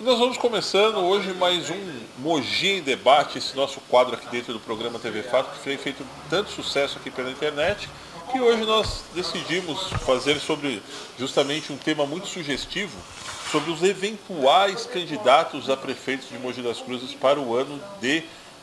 Nós vamos começando hoje mais um Mogi em Debate, esse nosso quadro aqui dentro do programa TV Fato, que foi feito tanto sucesso aqui pela internet, que hoje nós decidimos fazer sobre justamente um tema muito sugestivo, sobre os eventuais candidatos a prefeitos de Mogi das Cruzes para o ano de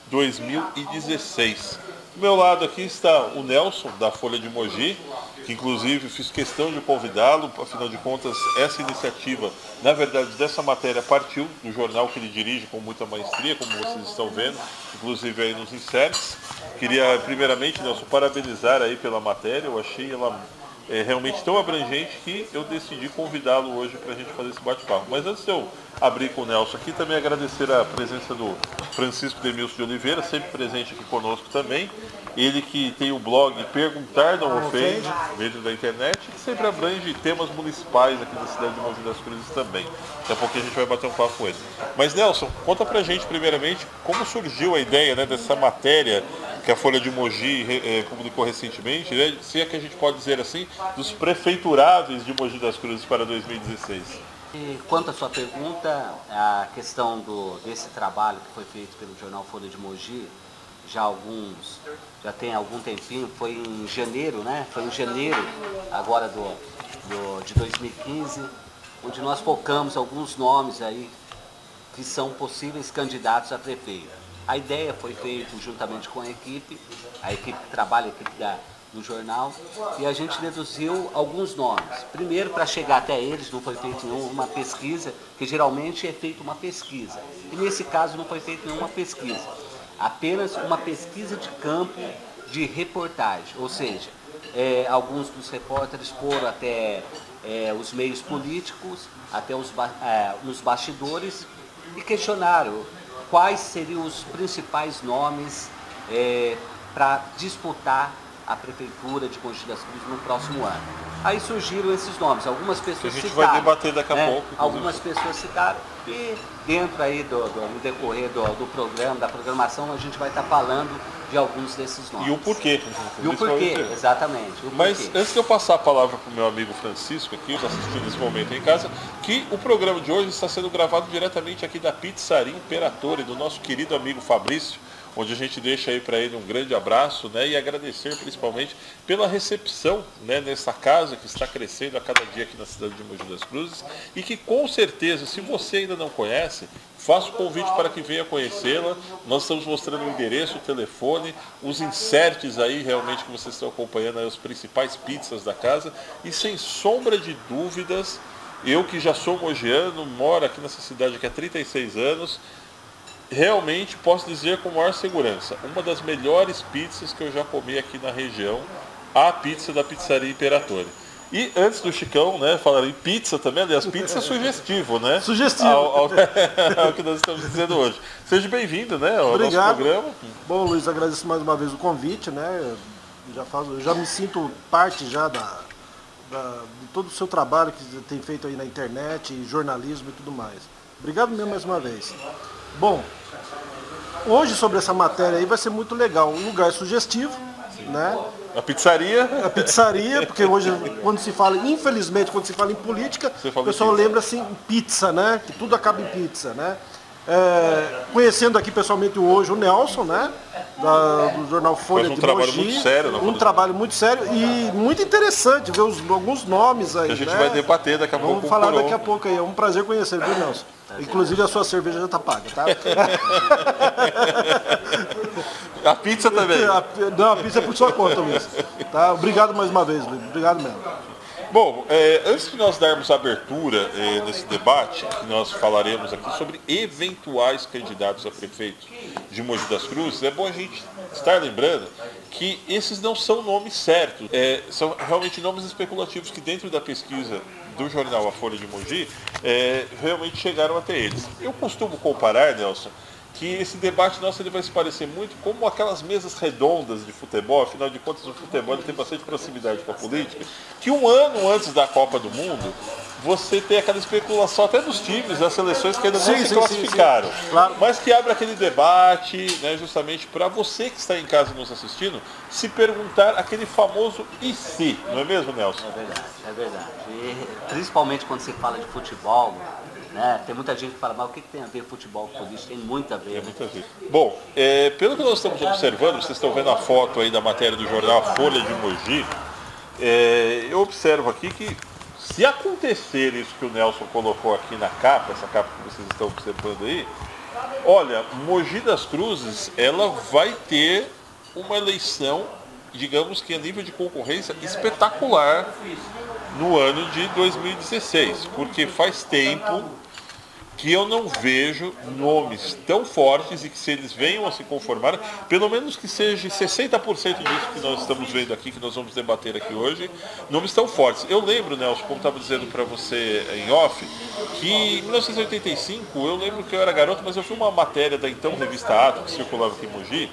2016. Do meu lado aqui está o Nelson, da Folha de Mogi, que inclusive fiz questão de convidá-lo, afinal de contas, essa iniciativa, na verdade, dessa matéria partiu do jornal que ele dirige com muita maestria, como vocês estão vendo, inclusive aí nos inserts. Queria, primeiramente, Nelson, parabenizar aí pela matéria, eu achei ela realmente tão abrangente que eu decidi convidá-lo hoje para a gente fazer esse bate-papo. Mas antes de eu abrir com o Nelson aqui, também agradecer a presença do Francisco Demilson de Oliveira, sempre presente aqui conosco também. Ele que tem o blog Perguntar Não Ofende, dentro da internet, que sempre abrange temas municipais aqui da cidade de Mogi das Cruzes também. Daqui a pouco a gente vai bater um papo com ele. Mas Nelson, conta pra gente primeiramente como surgiu a ideia, né, dessa matéria que a Folha de Mogi publicou recentemente, né, se é que a gente pode dizer assim, dos prefeituráveis de Mogi das Cruzes para 2016. E quanto à sua pergunta, a questão desse trabalho que foi feito pelo jornal Folha de Mogi, já tem algum tempinho, foi em janeiro, né? Foi em janeiro agora de 2015, onde nós focamos alguns nomes aí que são possíveis candidatos a prefeito. A ideia foi feita juntamente com a equipe que trabalha, a equipe do jornal, e a gente deduziu alguns nomes. Primeiro, para chegar até eles, não foi feita nenhuma pesquisa, que geralmente é feita uma pesquisa. E nesse caso não foi feita nenhuma pesquisa, apenas uma pesquisa de campo de reportagem, ou seja, alguns dos repórteres foram até os meios políticos, até nos bastidores e questionaram quais seriam os principais nomes para disputar a prefeitura de Mogi das Cruzes no próximo ano. Aí surgiram esses nomes, algumas pessoas citaram. A gente vai debater daqui a pouco. Algumas pessoas citaram e dentro aí no decorrer do programa, da programação, a gente vai estar falando de alguns desses nomes. E o porquê. E o porquê, exatamente. Mas antes de eu passar a palavra para o meu amigo Francisco aqui, que está assistindo nesse momento em casa, que o programa de hoje está sendo gravado diretamente aqui da Pizzaria Imperatore, do nosso querido amigo Fabrício, onde a gente deixa aí para ele um grande abraço, né, e agradecer principalmente pela recepção, né, nessa casa que está crescendo a cada dia aqui na cidade de Mogi das Cruzes e que com certeza, se você ainda não conhece, faço o convite para que venha conhecê-la. Nós estamos mostrando o endereço, o telefone, os inserts aí realmente que vocês estão acompanhando, aí, os principais pizzas da casa, e sem sombra de dúvidas, eu que já sou mogiano, moro aqui nessa cidade aqui há 36 anos, realmente posso dizer com maior segurança, uma das melhores pizzas que eu já comi aqui na região, a pizza da Pizzaria Imperatore. E antes do Chicão, né, falar em pizza também, aliás, pizza é sugestivo, né? Sugestivo. Ao que nós estamos dizendo hoje. Seja bem-vindo, né, ao nosso programa. Bom, Luiz, agradeço mais uma vez o convite, né? Já me sinto parte já de todo o seu trabalho que você tem feito aí na internet, jornalismo e tudo mais. Obrigado mesmo mais uma vez. Bom, hoje sobre essa matéria aí vai ser muito legal. Um lugar sugestivo, né? A pizzaria. A pizzaria, porque hoje, quando se fala, infelizmente, quando se fala em política, o pessoal lembra assim, pizza, né? Que tudo acaba em pizza, né? Conhecendo aqui pessoalmente hoje o Nelson, né? Do jornal Folha de Mogi. Um trabalho muito sério. Um trabalho muito sério e muito interessante ver alguns nomes aí, que a gente vai debater daqui a pouco. Vamos falar daqui a pouco aí. É um prazer conhecer, viu, Nelson? Inclusive a sua cerveja já está paga, tá? A pizza também. Não, a pizza é por sua conta, Luiz. Tá? Obrigado mais uma vez, Luiz. Obrigado mesmo. Bom, antes de nós darmos abertura nesse debate, que nós falaremos aqui sobre eventuais candidatos a prefeito de Mogi das Cruzes, é bom a gente estar lembrando que esses não são nomes certos, são realmente nomes especulativos que dentro da pesquisa do jornal A Folha de Mogi realmente chegaram até eles. Eu costumo comparar, Nelson, que esse debate nosso ele vai se parecer muito como aquelas mesas redondas de futebol, afinal de contas o futebol ele tem bastante proximidade com a política, que um ano antes da Copa do Mundo, você tem aquela especulação até dos times, das seleções que ainda não se classificaram, Claro. Mas que abre aquele debate, né, justamente para você que está em casa nos assistindo, se perguntar aquele famoso e se, não é mesmo, Nelson? É verdade. E, principalmente quando se fala de futebol, Né? Tem muita gente que fala, mas o que tem a ver futebol com política? Tem muito a ver. Tem muito a ver. Bom, pelo que nós estamos observando, vocês estão vendo a foto aí da matéria do jornal Folha de Mogi, eu observo aqui que se acontecer isso que o Nelson colocou aqui na capa, essa capa que vocês estão observando aí, olha, Mogi das Cruzes, ela vai ter uma eleição, digamos que a nível de concorrência, espetacular no ano de 2016, porque faz tempo que eu não vejo nomes tão fortes e que se eles venham a se conformar, pelo menos que seja 60% disso que nós estamos vendo aqui, que nós vamos debater aqui hoje, nomes tão fortes. Eu lembro, Nelson, como estava dizendo para você em off, que em 1985, eu lembro que eu era garoto, mas eu vi uma matéria da então revista Ato, que circulava aqui em Mogi,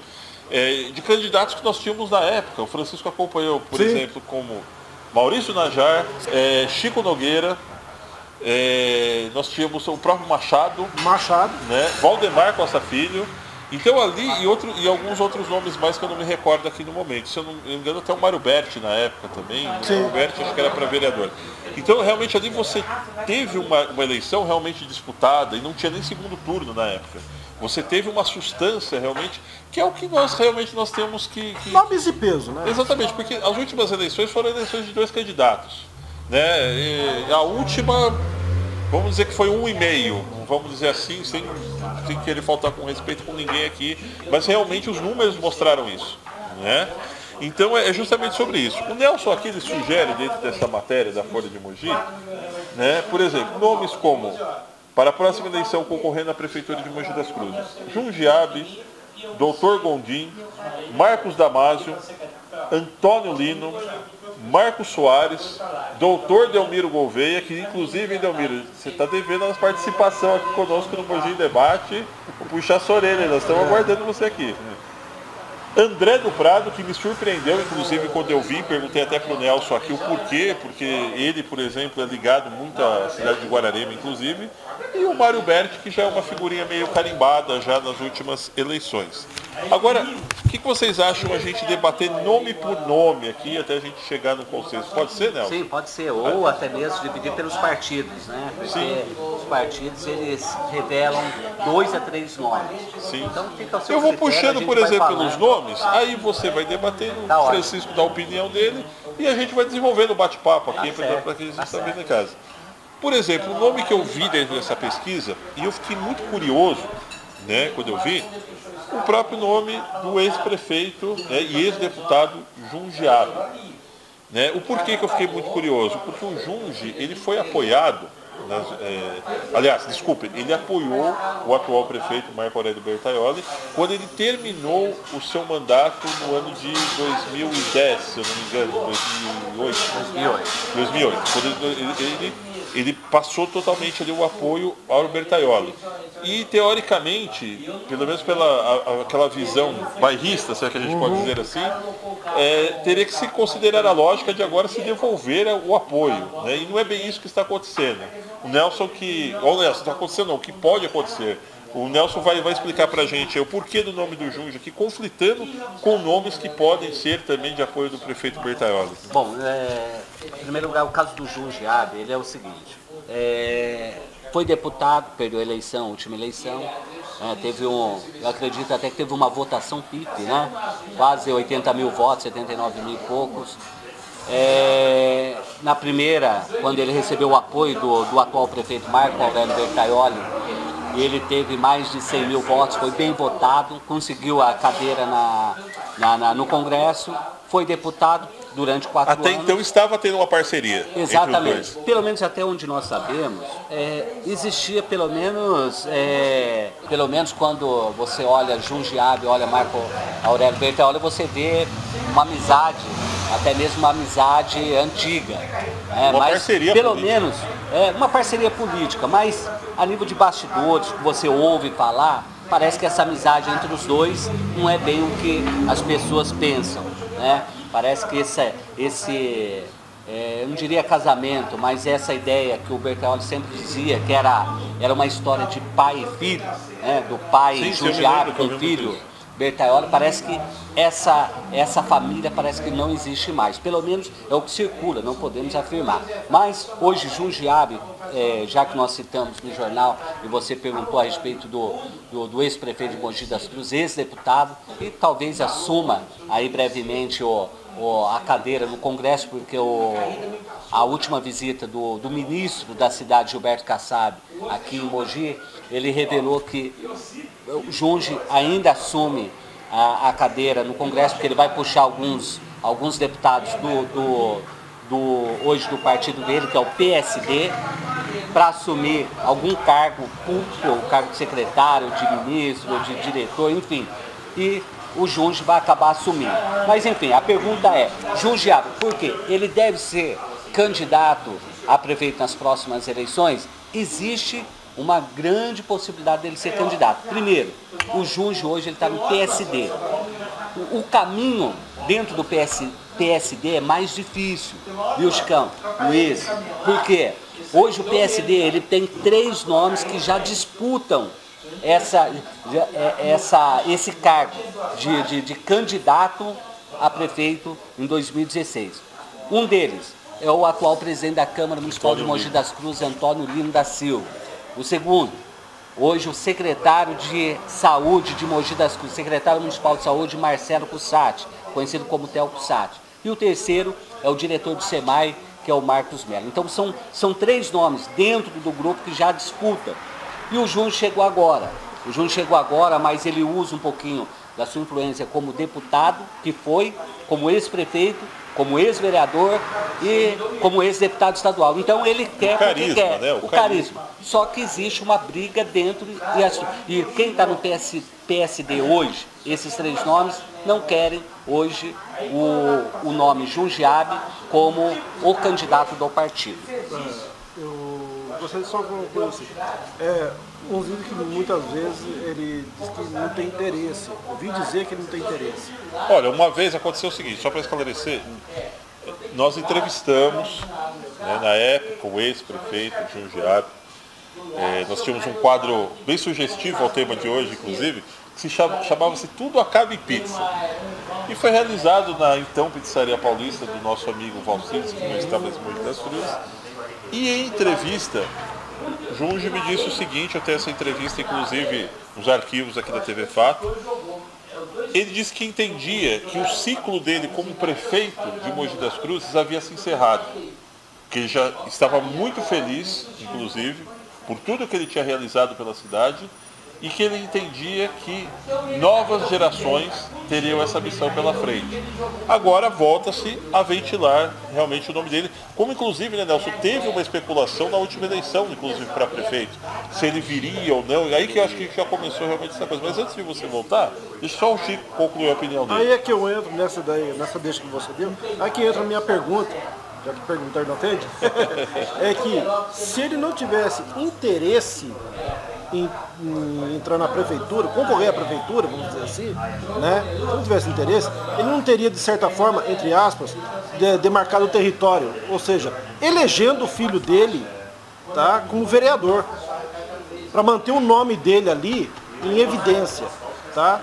de candidatos que nós tínhamos na época. O Francisco acompanhou, por exemplo, como Maurício Najar, Chico Nogueira, nós tínhamos o próprio Machado, né? Valdemar Costa Filho. Então ali e alguns outros nomes mais que eu não me recordo aqui no momento. Se eu não me engano, até o Mário Berti na época também. O Mário Berti acho que era para vereador. Então realmente ali você teve uma eleição realmente disputada e não tinha nem segundo turno na época. Você teve uma substância realmente, que é o que nós temos que... Nomes e peso, né? Exatamente, porque as últimas eleições foram eleições de 2 candidatos. Né? E a última, vamos dizer que foi 1,5, vamos dizer assim, sem querer faltar com respeito com ninguém aqui, mas realmente os números mostraram isso. Né? Então é justamente sobre isso. O Nelson aqui ele sugere, dentro dessa matéria da Folha de Mogi, né, por exemplo, nomes como... Para a próxima eleição concorrendo à Prefeitura de Mogi das Cruzes, Jundiabe, Dr. Gondim, Marcos Damásio, Antônio Lino, Marcos Soares, Dr. Delmiro Gouveia, que inclusive, Delmiro, você está devendo a participação aqui conosco no Mogi Debate, vou puxar a sua orelha, nós estamos aguardando você aqui. André do Prado, que me surpreendeu, inclusive, quando eu vi, perguntei até para o Nelson aqui o porquê, porque ele, por exemplo, é ligado muito à cidade de Guararema, inclusive, e o Mário Berti, que já é uma figurinha meio carimbada já nas últimas eleições. Agora, o que vocês acham a gente debater nome por nome aqui, até a gente chegar no consenso? Pode ser, Nelson? Sim, pode ser, ou até mesmo dividir pelos partidos, né? Porque os partidos, eles revelam 2 a 3 nomes. Sim. Então fica ao seu Eu vou critério, puxando, por exemplo, pelos nomes, aí você vai debatendo, o Francisco dá a opinião dele, e a gente vai desenvolvendo o bate-papo aqui para que eles estão vendo em casa. Por exemplo, o nome que eu vi dentro dessa pesquisa, e eu fiquei muito curioso, né, quando eu vi, o próprio nome do ex-prefeito, né, e ex-deputado Jundiabe. Né? O porquê que eu fiquei muito curioso? Porque o Junge, ele foi apoiado, ele apoiou o atual prefeito Marco Aurélio Bertaioli quando ele terminou o seu mandato no ano de 2010, se eu não me engano, 2008. Quando ele passou totalmente ali o apoio ao Bertaioli. E teoricamente, pelo menos pela aquela visão bairrista, se é que a gente pode dizer assim, teria que se considerar a lógica de agora se devolver o apoio. Né? E não é bem isso que está acontecendo. O Nelson está acontecendo não, o que pode acontecer. O Nelson vai explicar para a gente o porquê do nome do Junge aqui, conflitando com nomes que podem ser também de apoio do prefeito Bertaioli. Bom, em primeiro lugar, o caso do Jundiabe, ele é o seguinte, foi deputado, perdeu a eleição, a última eleição, eu acredito até que teve uma votação pique, né? Quase 80 mil votos, 79 mil e poucos. Na primeira, quando ele recebeu o apoio do atual prefeito Marco Aurélio Bertaioli, ele teve mais de 100 mil votos, foi bem votado, conseguiu a cadeira no Congresso, foi deputado durante 4 anos. Até então estava tendo uma parceria. Exatamente. Entre os dois. Pelo menos até onde nós sabemos, existia pelo menos quando você olha Jundiabe, olha Marco Aurélio Bertaioli, você vê uma amizade, até mesmo uma amizade antiga. Uma parceria pelo política. menos, uma parceria política, mas a nível de bastidores, que você ouve falar, parece que essa amizade entre os dois não é bem o que as pessoas pensam, né? Parece que eu não diria casamento, mas essa ideia que o Bertaioli sempre dizia, que era uma história de pai e filho, né? Do pai Jundiabe com o filho, Bertaioli, parece que essa família parece que não existe mais. Pelo menos é o que circula, não podemos afirmar. Mas hoje Jundiaí, já que nós citamos no jornal e você perguntou a respeito do ex-prefeito de Mogi das Cruzes, ex-deputado, e talvez assuma aí brevemente a cadeira no Congresso, porque a última visita do ministro da cidade, Gilberto Kassab, aqui em Mogi, ele revelou que o Junge ainda assume a cadeira no Congresso, porque ele vai puxar alguns deputados hoje do partido dele, que é o PSD, para assumir algum cargo público, o cargo de secretário, de ministro, de diretor, enfim. E o Junge vai acabar assumindo. Mas enfim, a pergunta é, Jundiaí, por quê? Ele deve ser candidato a prefeito nas próximas eleições? Existe uma grande possibilidade dele ser candidato. Primeiro, o Junge hoje está no PSD. O caminho dentro do PSD é mais difícil, viu, Chicão? Luiz, por quê? Hoje o PSD ele tem 3 nomes que já disputam esse cargo de candidato a prefeito em 2016. Um deles é o atual presidente da Câmara Municipal de Mogi das Cruzes, Antônio Lino da Silva. O segundo, hoje o secretário de Saúde de Mogi das Cruzes, secretário municipal de Saúde, Marcelo Cussatti, conhecido como Theo Cussatti. E o terceiro é o diretor do SEMAI, que é o Marcos Mello. Então são 3 nomes dentro do grupo que já disputam. E o Junge chegou agora. O Junge chegou agora, mas ele usa um pouquinho da sua influência como deputado, que foi, como ex-prefeito, como ex-vereador e como ex-deputado estadual. Então ele quer porque quer, né? o carisma. Só que existe uma briga dentro e quem está no PSD hoje, esses 3 nomes, não querem hoje o nome Jundiaí como o candidato do partido. Eu gostaria de só falar uma coisa assim. Um vídeo que muitas vezes ele diz que não tem interesse. Ouvi dizer que ele não tem interesse. Olha, uma vez aconteceu o seguinte, só para esclarecer, nós entrevistamos, né, na época, o ex-prefeito de Jundiaí. Nós tínhamos um quadro bem sugestivo ao tema de hoje, inclusive, que chamava-se Tudo Acaba em Pizza. E foi realizado na então Pizzaria Paulista do nosso amigo Valcides, que não estava nesse Mogi das Cruzes. E em entrevista, Junge me disse o seguinte, eu tenho essa entrevista inclusive nos arquivos aqui da TV Fato. Ele disse que entendia que o ciclo dele como prefeito de Mogi das Cruzes havia se encerrado. Que ele já estava muito feliz, inclusive, por tudo que ele tinha realizado pela cidade, e que ele entendia que novas gerações teriam essa missão pela frente. Agora volta-se a ventilar realmente o nome dele, como inclusive, né, Nelson, teve uma especulação na última eleição, inclusive para prefeito, se ele viria ou não, e aí que eu acho que já começou realmente essa coisa. Mas antes de você voltar, deixa só o Chico concluir a opinião dele. Aí é que eu entro nessa deixa que você deu, aí que entra a minha pergunta, já que perguntar não atende, é que se ele não tivesse interesse em entrar na prefeitura, concorrer à prefeitura, vamos dizer assim, né? Se não tivesse interesse, ele não teria, de certa forma, entre aspas, demarcado o território, ou seja, elegendo o filho dele, tá, como vereador, para manter o nome dele ali em evidência, tá?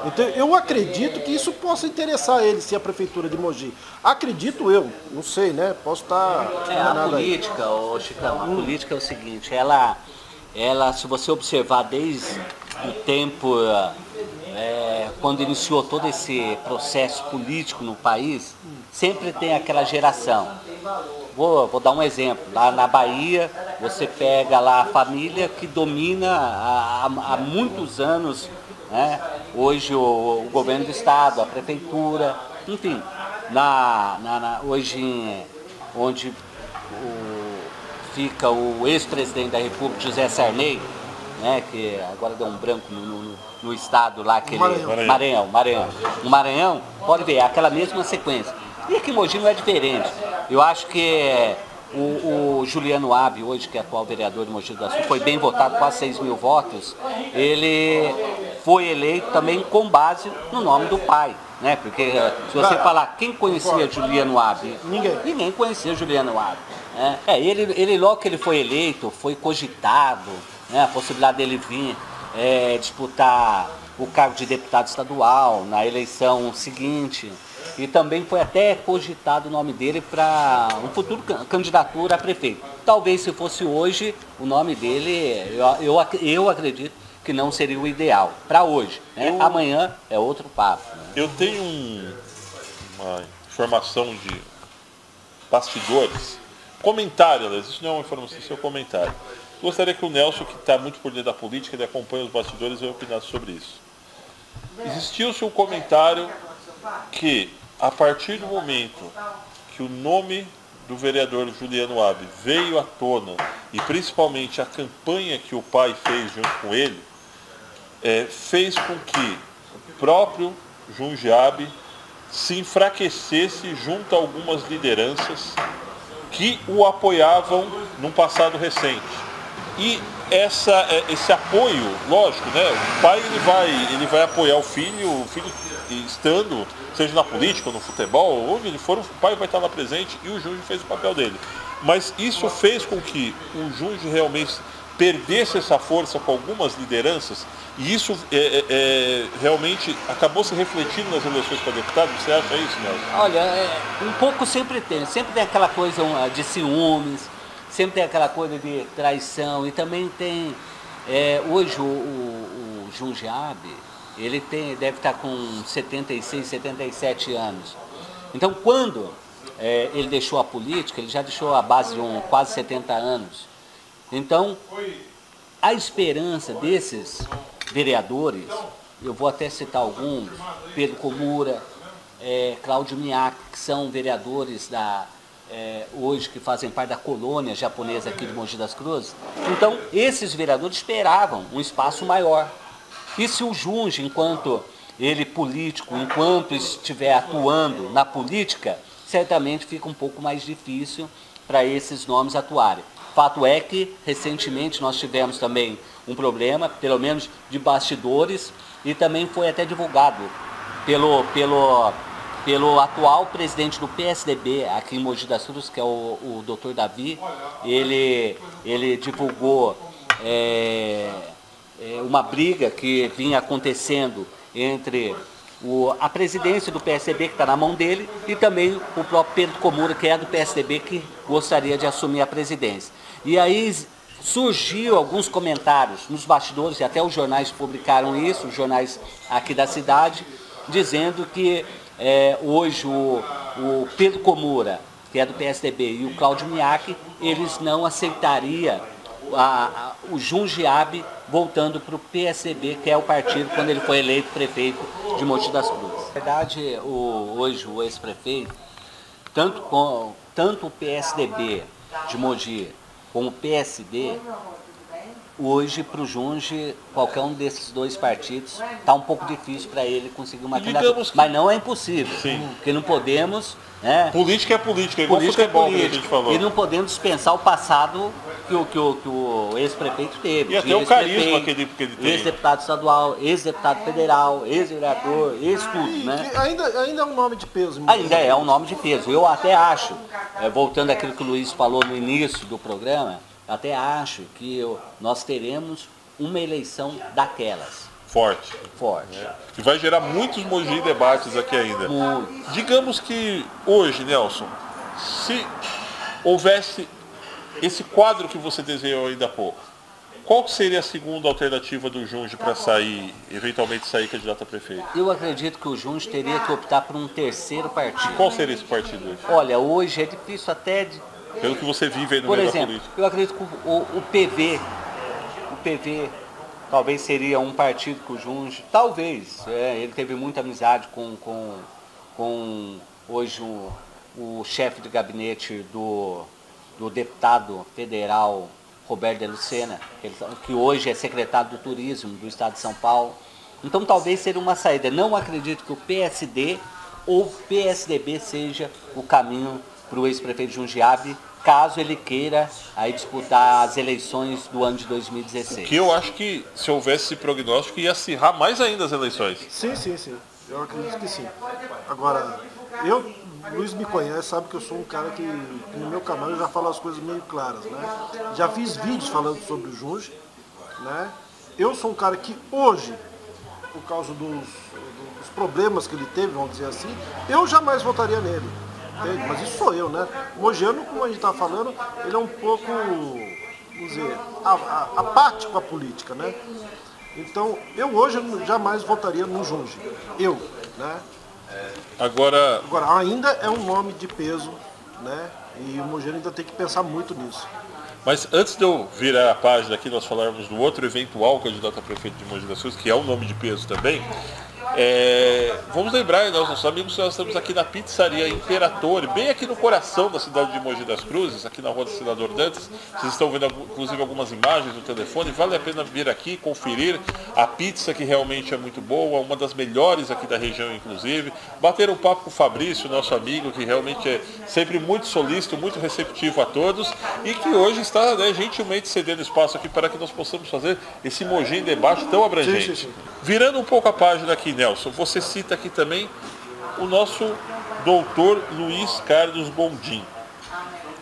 Então eu acredito que isso possa interessar ele, se a prefeitura de Mogi. Acredito eu, não sei, né? Posso estar a política, ô Chicão, a política é o seguinte, ela, se você observar desde o tempo, quando iniciou todo esse processo político no país, sempre tem aquela geração. Vou dar um exemplo. Lá na Bahia, você pega lá a família que domina há muitos anos, né? Hoje o governo do estado, a prefeitura, enfim, hoje onde fica o ex-presidente da República, José Sarney, né, que agora deu um branco no estado lá, Maranhão. No Maranhão, pode ver, é aquela mesma sequência. E aqui em Mogi não é diferente. Eu acho que o Juliano Abbe, hoje, que é atual vereador de Mogi das Cruzes, foi bem votado, quase 6 mil votos. Ele foi eleito também com base no nome do pai, né? Porque se você falar quem conhecia Juliano Abbe, ninguém conhecia Juliano Abbe. Né? Ele logo que ele foi eleito, foi cogitado, né, a possibilidade dele vir disputar o cargo de deputado estadual na eleição seguinte. E também foi até cogitado o nome dele para um futuro candidatura a prefeito. Talvez se fosse hoje, o nome dele, eu acredito que não seria o ideal para hoje. Né? Amanhã é outro papo. Né? Eu tenho uma informação de bastidores, comentário, aliás, isso não é uma informação, isso é um comentário. Gostaria que o Nelson, que está muito por dentro da política, ele acompanha os bastidores, eu opinasse sobre isso. Existiu-se um comentário que, a partir do momento que o nome do vereador Juliano Abbe veio à tona, e principalmente a campanha que o pai fez junto com ele, fez com que o próprio Junge Abbe se enfraquecesse junto a algumas lideranças que o apoiavam num passado recente. E esse apoio, lógico, né? O pai ele vai apoiar o filho estando, seja na política ou no futebol, onde ele for, o pai vai estar lá presente e o Junge fez o papel dele. Mas isso fez com que o Junge realmente perdesse essa força com algumas lideranças e isso realmente acabou se refletindo nas eleições para deputado. Você acha isso, Nelson? Olha, um pouco sempre tem aquela coisa de ciúmes, sempre tem aquela coisa de traição e também tem, hoje o Junge Abbe, ele deve estar com 76, 77 anos. Então quando ele deixou a política, ele já deixou a base de quase 70 anos. Então, a esperança desses vereadores, eu vou até citar alguns, Pedro Komura, Cláudio Miyake, que são vereadores hoje que fazem parte da colônia japonesa aqui de Mogi das Cruzes. Então, esses vereadores esperavam um espaço maior. E se o Junge, enquanto ele político, enquanto estiver atuando na política, certamente fica um pouco mais difícil para esses nomes atuarem. Fato é que, recentemente, nós tivemos também um problema, pelo menos de bastidores, e também foi até divulgado pelo atual presidente do PSDB aqui em Mogi das Cruzes, que é o Dr. Davi. Ele divulgou uma briga que vinha acontecendo entre a presidência do PSDB, que está na mão dele, e também o próprio Pedro Komura, que é do PSDB, que gostaria de assumir a presidência. E aí surgiu alguns comentários nos bastidores, e até os jornais publicaram isso, os jornais aqui da cidade, dizendo que hoje o Pedro Komura, que é do PSDB, e o Cláudio Miyake, eles não aceitariam o Junge Abbe voltando para o PSDB, que é o partido quando ele foi eleito prefeito de Mogi das Cruzes. Na verdade, hoje o ex-prefeito, tanto o PSDB de Mogi como o PSD, hoje para o Junge, qualquer um desses dois partidos, está um pouco difícil para ele conseguir uma candidatura. Mas não é impossível, sim, porque não podemos... política é política, igual futebol que a gente falou. E não podemos dispensar o passado que o ex-prefeito teve. E até o carisma que ele tem. Ex-deputado estadual, ex-deputado federal, ex-vereador, ex-tudo, né? Ainda é um nome de peso. Ainda é um nome de peso. Eu até acho, voltando àquilo que o Luiz falou no início do programa, até acho que nós teremos uma eleição daquelas. Forte. Que vai gerar muitos Mogi debates aqui ainda. Muito. Digamos que hoje, Nelson, se houvesse esse quadro que você desenhou ainda há pouco, qual seria a segunda alternativa do Junge para eventualmente sair candidato a prefeito? Eu acredito que o Junge teria que optar por um terceiro partido. Qual seria esse partido hoje? Olha, hoje é difícil até pelo que você vive aí no meio da política. Por exemplo, eu acredito que o PV talvez seria um partido que o Junge, talvez, ele teve muita amizade com hoje o chefe de gabinete do deputado federal Roberto de Lucena, que hoje é secretário do Turismo do Estado de São Paulo. Então talvez seria uma saída. Não acredito que o PSD ou PSDB seja o caminho para o ex-prefeito Junge Abbe, caso ele queira aí disputar as eleições do ano de 2016. Que eu acho que, se houvesse esse prognóstico, ia acirrar mais ainda as eleições. Sim. Eu acredito que sim. Agora, Luiz me conhece, sabe que eu sou um cara que no meu canal eu já falo as coisas meio claras, né? Já fiz vídeos falando sobre o Junge, né? Eu sou um cara que hoje por causa dos problemas que ele teve, vamos dizer assim, eu jamais votaria nele. Entende? Mas isso sou eu, né? O Mogiano, como a gente está falando, ele é um pouco, vamos dizer, apático à política, né? Então, eu hoje jamais votaria no Junge. Eu, né? Agora, ainda é um nome de peso, né? E o Mogiano ainda tem que pensar muito nisso. mas antes de eu virar a página aqui, nós falarmos do outro eventual candidato a prefeito de Mogi das Cruzes, que é um nome de peso também. Vamos lembrar, nós, nossos amigos, nós estamos aqui na Pizzaria Imperator, bem aqui no coração da cidade de Mogi das Cruzes, aqui na rua do Senador Dantas. Vocês estão vendo inclusive algumas imagens no telefone, vale a pena vir aqui conferir a pizza, que realmente é muito boa, uma das melhores aqui da região inclusive. Bater um papo com o Fabrício, nosso amigo, que realmente é sempre muito solícito, muito receptivo a todos, e que hoje está, né, gentilmente cedendo espaço aqui para que nós possamos fazer esse Mogi em debate tão abrangente. Sim. Virando um pouco a página aqui, Nelson, você cita aqui também o nosso doutor Luiz Carlos Gondim,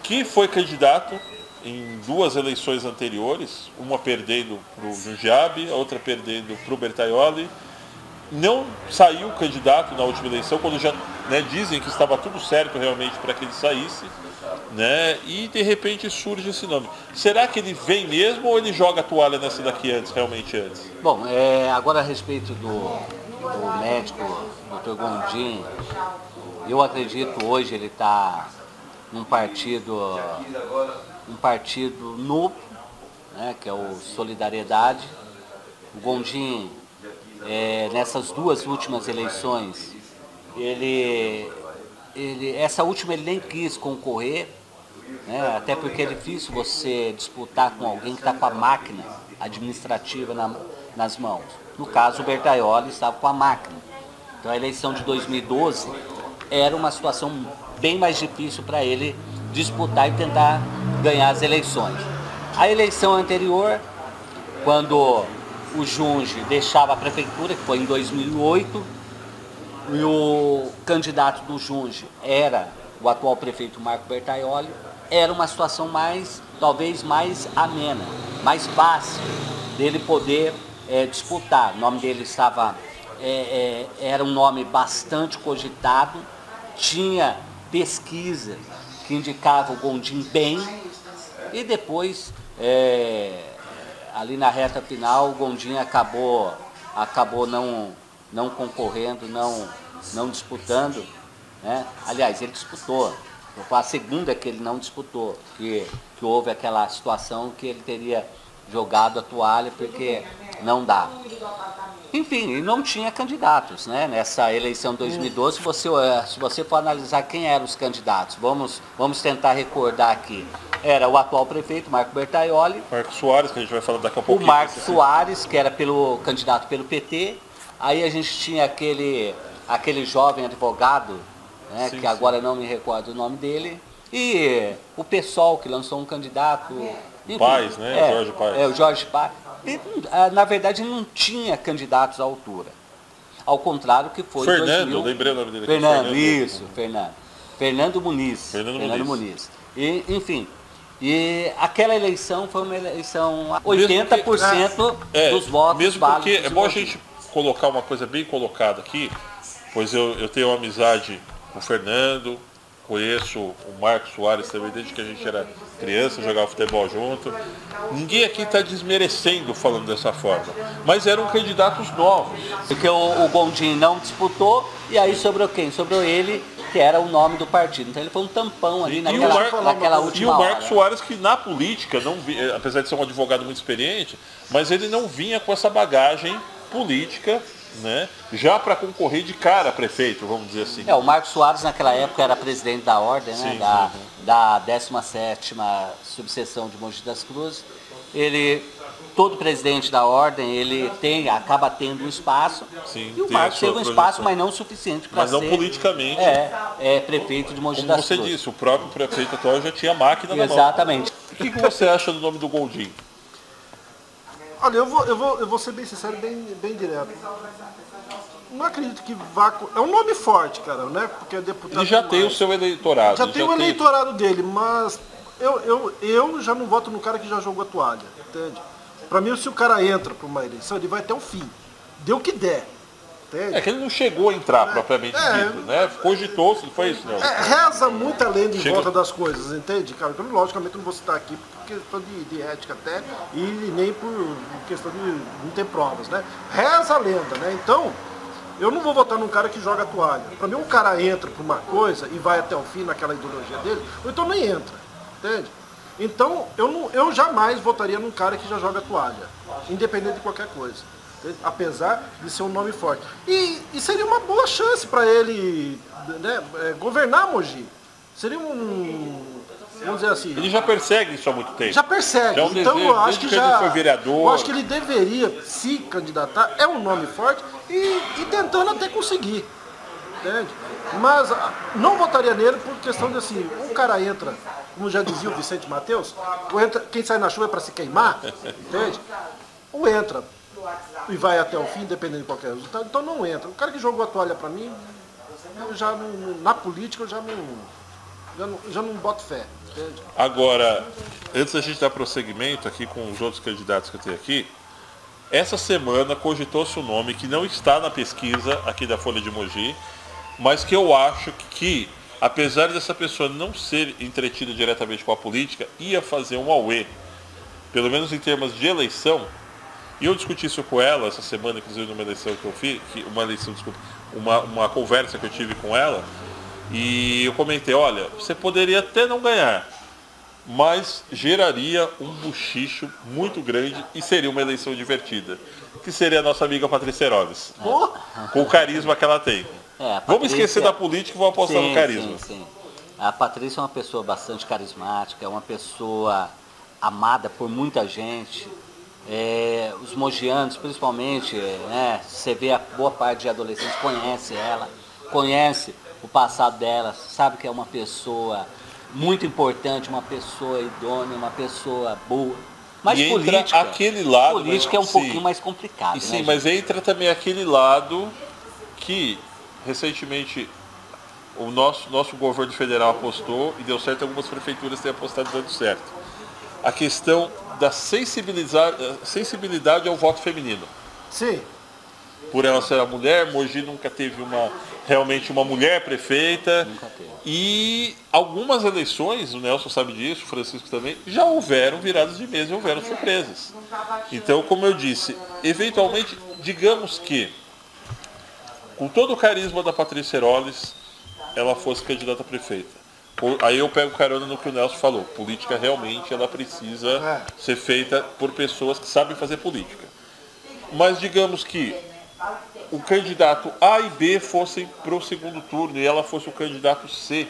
que foi candidato em 2 eleições anteriores, uma perdendo para o Jundiaí, a outra perdendo para o Bertaioli. Não saiu candidato na última eleição, quando já, né, dizem que estava tudo certo realmente para que ele saísse, né, e de repente surge esse nome. Será que ele vem mesmo ou ele joga a toalha nessa daqui realmente antes? Bom, agora a respeito do médico, Dr. Gondim, eu acredito hoje ele está num partido novo, né, que é o Solidariedade. O Gondim, nessas 2 últimas eleições, essa última ele nem quis concorrer, né, até porque é difícil você disputar com alguém que está com a máquina administrativa nas mãos. No caso, o Bertaioli estava com a máquina. Então a eleição de 2012 era uma situação bem mais difícil para ele disputar e tentar ganhar as eleições. A eleição anterior, quando o Junge deixava a prefeitura, que foi em 2008, e o candidato do Junge era o atual prefeito Marco Bertaioli, era uma situação talvez mais amena, mais fácil dele poder disputar. O nome dele era um nome bastante cogitado, tinha pesquisa que indicava o Gondim bem, e depois, ali na reta final, o Gondim acabou não concorrendo, não disputando, né? Aliás, ele disputou. Foi a segunda que ele não disputou, que houve aquela situação que ele teria jogado a toalha porque não dá. Enfim, e não tinha candidatos, né? Nessa eleição de 2012, se você for analisar quem eram os candidatos, vamos tentar recordar aqui. Era o atual prefeito, Marco Bertaioli. Marco Soares, que a gente vai falar daqui a pouco. O Marco Soares, que era candidato pelo PT. Aí a gente tinha aquele jovem advogado, né, que agora não me recordo o nome dele, e o PSOL, que lançou um candidato. Enfim, Paes, né? Jorge Paes. O Jorge Paes. Na verdade, não tinha candidatos à altura. Ao contrário que foi Fernando, lembrei o nome dele aqui. Fernando Muniz. Fernando Muniz. E, enfim, aquela eleição foi uma eleição 80% dos votos mesmo porque é bom a gente colocar uma coisa bem colocada aqui, pois eu tenho uma amizade com o Fernando, conheço o Marco Soares também desde que a gente era criança, jogava futebol junto. Ninguém aqui está desmerecendo falando dessa forma, mas eram candidatos novos. Porque o Gondim não disputou, e aí sobrou quem? Sobrou ele, que era o nome do partido. Então ele foi um tampão ali naquela última hora. E o Marco Soares, que na política, apesar de ser um advogado muito experiente, mas ele não vinha com essa bagagem política, né, já para concorrer de cara a prefeito, vamos dizer assim. O Marco Soares naquela época era presidente da ordem, né, da 17ª subseção de Mogi das Cruzes. Todo presidente da ordem, ele acaba tendo um espaço. Sim, e o Marcos teve um espaço, mas não suficiente para ser... Mas não politicamente. Prefeito de Mogi das Cruzes. Como você disse, o próprio prefeito atual já tinha máquina na mão. Exatamente. O que você acha do nome do Gondim? Olha, eu vou ser bem sincero, bem direto. Não acredito que vá... É um nome forte, cara, né? Porque é deputado... Ele já tem o seu eleitorado. Já tem o eleitorado dele, mas eu já não voto no cara que já jogou a toalha, entende? Para mim, se o cara entra para uma eleição, ele vai até o fim. deu o que der. Entende? É que ele não chegou a entrar propriamente dito, né? Cogitou-se, não foi isso, não. Reza muita lenda em volta das coisas, entende, cara? Então, logicamente, eu não vou citar aqui por questão de ética até, e nem por questão de não ter provas, né? Reza a lenda, né? Então, eu não vou votar num cara que joga a toalha. Pra mim, um cara entra pra uma coisa e vai até o fim naquela ideologia dele, ou então nem entra, entende? Então, eu jamais votaria num cara que já joga a toalha, independente de qualquer coisa. Apesar de ser um nome forte. E seria uma boa chance para ele, né, governar Mogi. Seria vamos dizer assim... Ele já persegue isso há muito tempo. Já persegue. Já é um então desejo, eu acho que ele foi vereador. Eu acho que ele deveria se candidatar, é um nome forte, e tentando até conseguir. Entende? Mas não votaria nele por questão de assim, um cara entra, como já dizia o Vicente Mateus, quem sai na chuva é para se queimar, entende? Ou entra e vai até o fim, dependendo de qualquer resultado, então não entra. O cara que jogou a toalha para mim, eu já não, na política eu já não boto fé. Entende? Agora, antes da gente dar prosseguimento aqui com os outros candidatos que eu tenho aqui, essa semana cogitou-se um nome que não está na pesquisa aqui da Folha de Mogi, mas que eu acho que, apesar dessa pessoa não ser entretida diretamente com a política, ia fazer um auê, pelo menos em termos de eleição. E eu discuti isso com ela essa semana, inclusive numa eleição que eu fiz, uma conversa que eu tive com ela, e eu comentei, olha, você poderia até não ganhar, mas geraria um buchicho muito grande e seria uma eleição divertida, que seria a nossa amiga Patrícia Heroles, com o carisma que ela tem. Vamos esquecer da política e vamos apostar no carisma. Sim. A Patrícia é uma pessoa bastante carismática, é uma pessoa amada por muita gente. Os mogianos, principalmente, né, você vê a boa parte de adolescentes conhece ela, conhece o passado dela, sabe que é uma pessoa muito importante, uma pessoa idônea, uma pessoa boa. Mas e política, aquele lado, política é um pouquinho mais complicado. Sim, né, mas entra também aquele lado que recentemente o nosso governo federal apostou e deu certo, algumas prefeituras têm apostado dando certo. A questão da sensibilidade ao voto feminino. Sim. Por ela ser a mulher, Mogi nunca teve realmente uma mulher prefeita. Nunca teve. E algumas eleições, o Nelson sabe disso, o Francisco também, já houveram viradas de mesa e houveram surpresas. Então, como eu disse, eventualmente, digamos que, com todo o carisma da Patrícia Heroles, ela fosse candidata a prefeita. Aí eu pego carona no que o Nelson falou. Política realmente ela precisa ser feita por pessoas que sabem fazer política. Mas digamos que o candidato A e B fossem para o segundo turno e ela fosse o candidato C,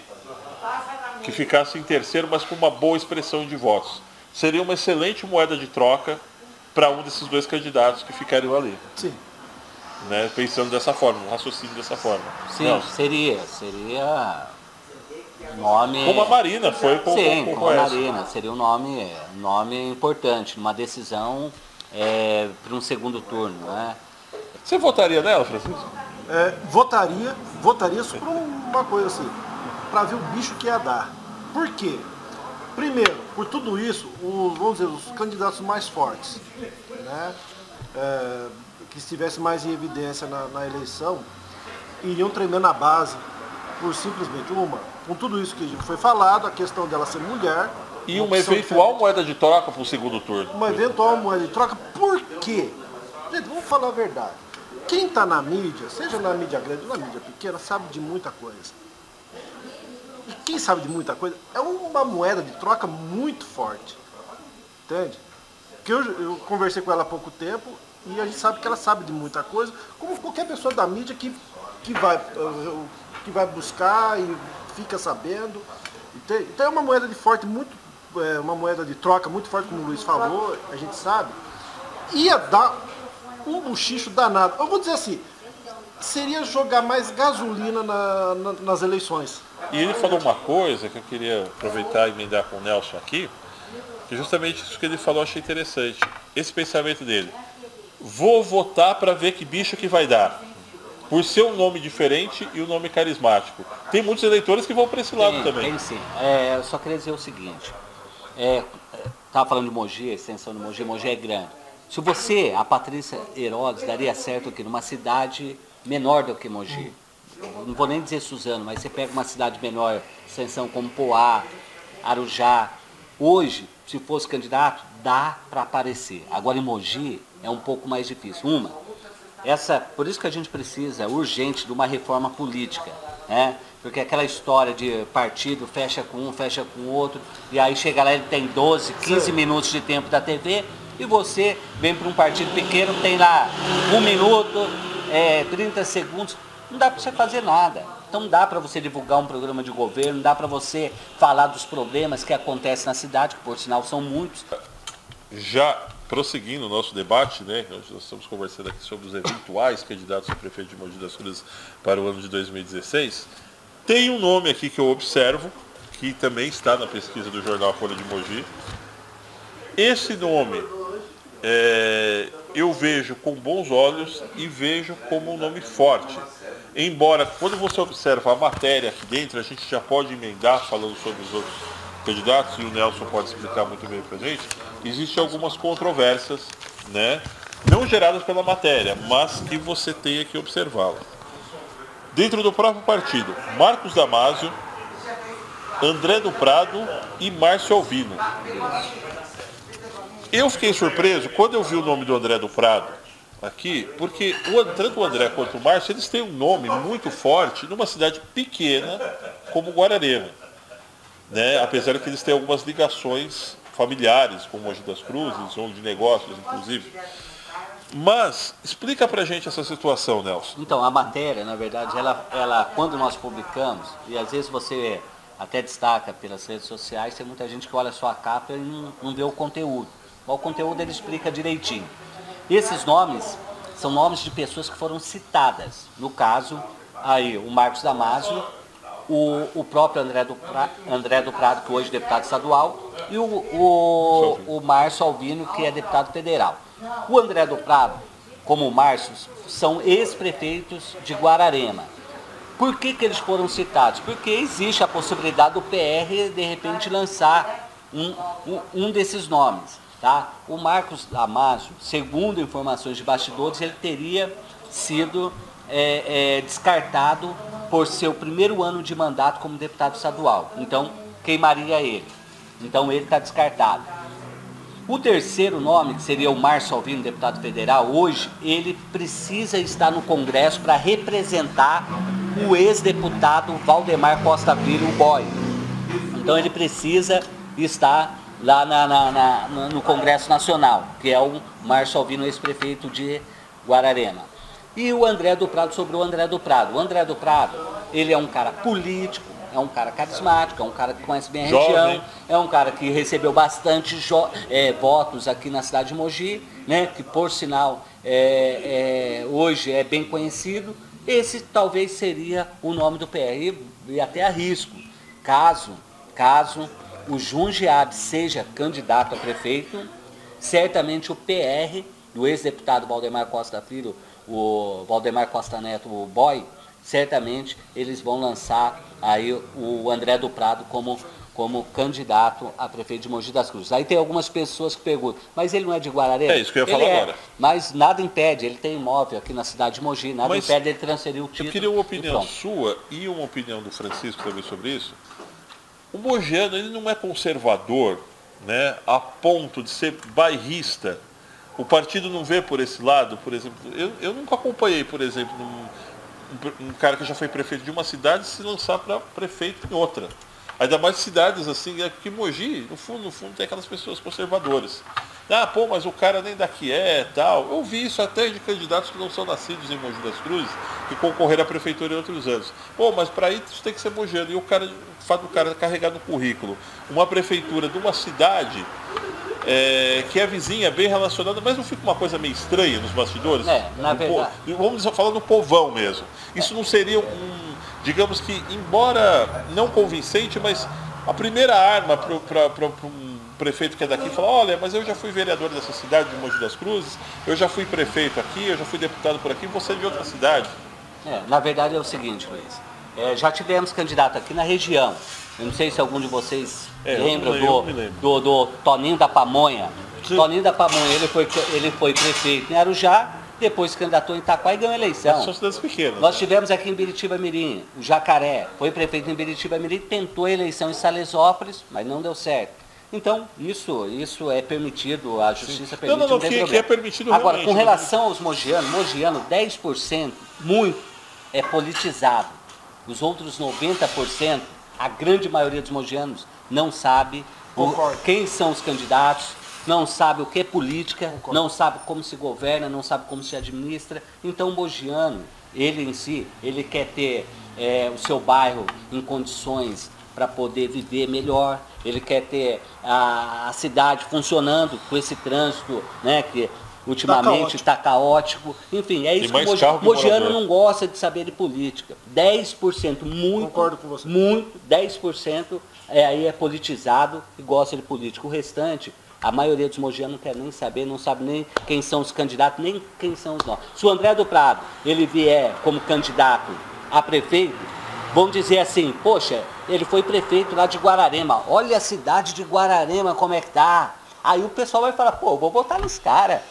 que ficasse em terceiro, mas com uma boa expressão de votos. Seria uma excelente moeda de troca para um desses dois candidatos que ficariam ali. Sim. Né? Pensando dessa forma, um raciocínio dessa forma. Sim, Não. seria nome... Como a Marina foi com como a Marina, seria um nome importante, numa decisão para um segundo turno, né? Você votaria nela, Francisco? Votaria só por uma coisa assim, para ver o bicho que ia dar. Por quê? Primeiro, por tudo isso, vamos dizer, os candidatos mais fortes, né, que estivessem mais em evidência na eleição, iriam tremendo a base por simplesmente com tudo isso que foi falado, a questão dela ser mulher. E uma eventual moeda de troca para o segundo turno. Uma eventual moeda de troca, por quê? Gente, vamos falar a verdade. Quem está na mídia, seja na mídia grande ou na mídia pequena, sabe de muita coisa. E quem sabe de muita coisa é uma moeda de troca muito forte. Entende? Porque eu conversei com ela há pouco tempo e a gente sabe que ela sabe de muita coisa, como qualquer pessoa da mídia que vai buscar e fica sabendo. Entende? Então é uma moeda uma moeda de troca muito forte, como o Luiz falou, a gente sabe. Ia dar um buchicho danado. Eu vou dizer assim, seria jogar mais gasolina nas eleições. E ele falou uma coisa que eu queria aproveitar e emendar com o Nelson aqui, que justamente isso que ele falou eu achei interessante. Esse pensamento dele. Vou votar para ver que bicho que vai dar. Por ser um nome diferente e um nome carismático. Tem muitos eleitores que vão para esse lado também. Tem sim. Eu só queria dizer o seguinte. Estava falando de Mogi, a extensão de Mogi. Mogi é grande. Se você, a Patrícia Herodes, daria certo aqui numa cidade menor do que Mogi. Não vou nem dizer Suzano, mas você pega uma cidade menor, extensão como Poá, Arujá. Hoje, se fosse candidato, dá para aparecer. Agora em Mogi é um pouco mais difícil. Por isso que a gente precisa, urgente, de uma reforma política, né? Porque aquela história de partido fecha com um, fecha com o outro, e aí chega lá, ele tem 12, 15 minutos de tempo da TV, e você vem para um partido pequeno, tem lá 1 minuto, 30 segundos, não dá para você fazer nada. Então não dá para você divulgar um programa de governo, não dá para você falar dos problemas que acontecem na cidade, que por sinal são muitos. Já prosseguindo o nosso debate, né, nós estamos conversando aqui sobre os eventuais candidatos a prefeito de Mogi das Cruzes para o ano de 2016, tem um nome aqui que eu observo, que também está na pesquisa do jornal Folha de Mogi. Esse nome eu vejo com bons olhos e vejo como um nome forte. Embora, quando você observa a matéria aqui dentro, a gente já pode emendar falando sobre os outros candidatos, e o Nelson pode explicar muito bem para a gente, existem algumas controvérsias, né, não geradas pela matéria, mas que você tem que observá-las. Dentro do próprio partido, Marcos Damasio, André do Prado e Márcio Alvino. Eu fiquei surpreso quando eu vi o nome do André do Prado aqui, porque tanto o André quanto o Márcio, eles têm um nome muito forte numa cidade pequena como Guararema, né? Apesar de que eles têm algumas ligações familiares com Mogi das Cruzes, ou de negócios, inclusive. Mas, explica pra gente essa situação, Nelson. Então, a matéria, na verdade, ela quando nós publicamos, e às vezes você até destaca pelas redes sociais, tem muita gente que olha só a capa e não vê o conteúdo. O conteúdo ele explica direitinho. Esses nomes são nomes de pessoas que foram citadas. No caso, aí o Marcos Damasio, o próprio André do Prado, que hoje é deputado estadual, e o Márcio Alvino, que é deputado federal. O André do Prado, como o Márcio, são ex-prefeitos de Guararema. Por que eles foram citados? Porque existe a possibilidade do PR, de repente, lançar um desses nomes. Tá? O Marcos Damasio, segundo informações de bastidores, ele teria sido descartado por seu primeiro ano de mandato como deputado estadual. Então, queimaria ele. Então, ele está descartado. O terceiro nome, que seria o Márcio Alvino, deputado federal, hoje ele precisa estar no Congresso para representar o ex-deputado Valdemar Costa Filho, o Boy. Então, ele precisa estar lá no Congresso Nacional, que é o Márcio Alvino, ex-prefeito de Guararema. E o André do Prado, sobre o André do Prado. O André do Prado, ele é um cara político, é um cara carismático, é um cara que conhece bem a região, é um cara que recebeu bastante votos aqui na cidade de Mogi, né, que por sinal hoje é bem conhecido. Esse talvez seria o nome do PR, e até arrisco, caso o Jundiaí seja candidato a prefeito, certamente o PR do ex-deputado Valdemar Costa Filho, o Valdemar Costa Neto, o Boy, certamente eles vão lançar aí o André do Prado como candidato a prefeito de Mogi das Cruzes. Aí tem algumas pessoas que perguntam, mas ele não é de Guararema? É isso que eu ia falar agora. Mas nada impede, ele tem imóvel aqui na cidade de Mogi, nada impede ele transferir o título. Eu queria uma opinião sua e uma opinião do Francisco também sobre isso. O mogiano, ele não é conservador, né, a ponto de ser bairrista. O partido não vê por esse lado, por exemplo. Eu nunca acompanhei, por exemplo, um cara que já foi prefeito de uma cidade se lançar para prefeito em outra. Ainda mais cidades assim, porque Mogi, no fundo, tem aquelas pessoas conservadoras. Ah, pô, mas o cara nem daqui tal. Eu vi isso até de candidatos que não são nascidos em Mogi das Cruzes, que concorreram à prefeitura em outros anos. Pô, mas para isso tem que ser mogiano. E o fato do cara carregar no currículo uma prefeitura de uma cidade que é vizinha, bem relacionada, mas não fica uma coisa meio estranha nos bastidores? Na verdade. Vamos falar no povão mesmo. Isso não seria digamos que, embora não convincente, mas a primeira arma para um prefeito que é daqui falar, olha, mas eu já fui vereador dessa cidade de Mogi das Cruzes, eu já fui prefeito aqui, eu já fui deputado por aqui, você é de outra cidade. Na verdade é o seguinte, Luiz, já tivemos candidato aqui na região, eu não sei se algum de vocês lembra do Toninho da Pamonha, Sim. Toninho da Pamonha, ele foi prefeito em Arujá, depois se candidatou em Itaquá e ganhou a eleição. São cidades pequenas. Nós tivemos aqui em Biritiba-Mirim, o Jacaré, foi prefeito em Biritiba-Mirim, tentou a eleição em Salesópolis, mas não deu certo. Então, isso é permitido, a justiça permite, não tem que problema. é permitido Agora, realmente, com relação aos mogianos, 10%, muito, é politizado. Os outros 90%, a grande maioria dos mogianos não sabe quem são os candidatos, não sabe o que é política, não sabe como se governa, não sabe como se administra. Então o mogiano, ele em si, ele quer ter o seu bairro em condições para poder viver melhor, ele quer ter a cidade funcionando com esse trânsito, né, que ultimamente está caótico. Enfim, é isso que o mogiano não gosta de saber de política. 10%, muito, concordo com você. Muito, 10% aí é politizado e gosta de política. O restante, a maioria dos mogianos não quer nem saber, não sabe nem quem são os candidatos, nem quem são os nossos. Se o André do Prado, ele vier como candidato a prefeito, vão dizer assim, poxa, ele foi prefeito lá de Guararema, olha a cidade de Guararema como é que tá. Aí o pessoal vai falar, pô, vou votar nesse cara.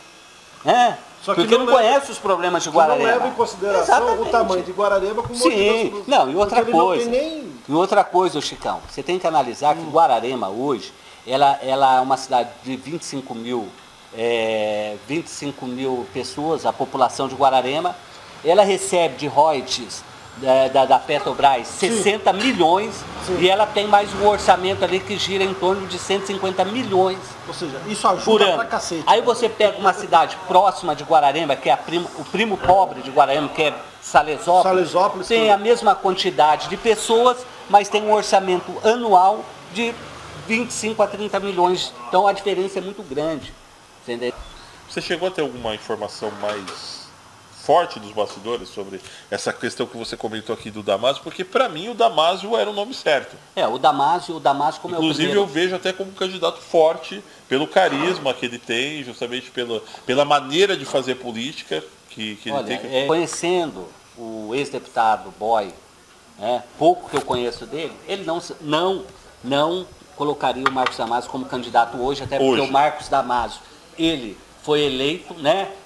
Porque não conhece os problemas de Guararema. Não leva em consideração o tamanho de Guararema com o Sim, não, e outra coisa. E outra coisa, Chicão, você tem que analisar que Guararema hoje, ela é uma cidade de 25 mil pessoas, a população de Guararema. Ela recebe de royalties da Petrobras 60 milhões. Sim. E ela tem mais um orçamento ali que gira em torno de 150 milhões. Ou seja, isso ajuda pra cacete. Aí você pega uma cidade próxima de Guararema, que é o primo pobre de Guararema, que é Salesópolis, tem a mesma quantidade de pessoas, mas tem um orçamento anual de 25 a 30 milhões. Então a diferença é muito grande. Entendeu? Você chegou a ter alguma informação mais forte dos bastidores sobre essa questão que você comentou aqui do Damásio? Porque para mim o Damásio era o nome certo. O Damásio como inclusive eu vejo até como um candidato forte pelo carisma que ele tem, justamente pela maneira de fazer política que ele tem. Conhecendo o ex-deputado Boy, pouco que eu conheço dele, ele não colocaria o Marcos Damásio como candidato hoje, até porque o Marcos Damásio, ele foi eleito,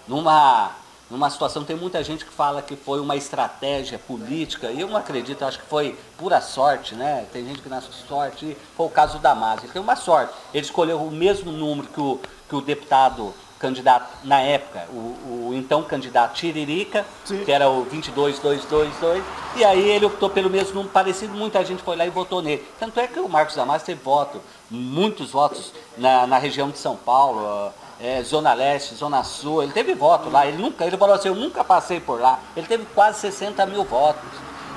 numa situação, tem muita gente que fala que foi uma estratégia política, e eu não acredito, acho que foi pura sorte, Tem gente que nasce com sorte, e foi o caso do Damásio, ele tem uma sorte, ele escolheu o mesmo número que o deputado candidato, na época, o então candidato Tiririca, sim, que era o 22222, e aí ele optou pelo mesmo número parecido, muita gente foi lá e votou nele. Tanto é que o Marcos Damásio teve muitos votos na região de São Paulo, Zona Leste, Zona Sul, ele teve voto lá, ele falou assim, eu nunca passei por lá, ele teve quase 60 mil votos,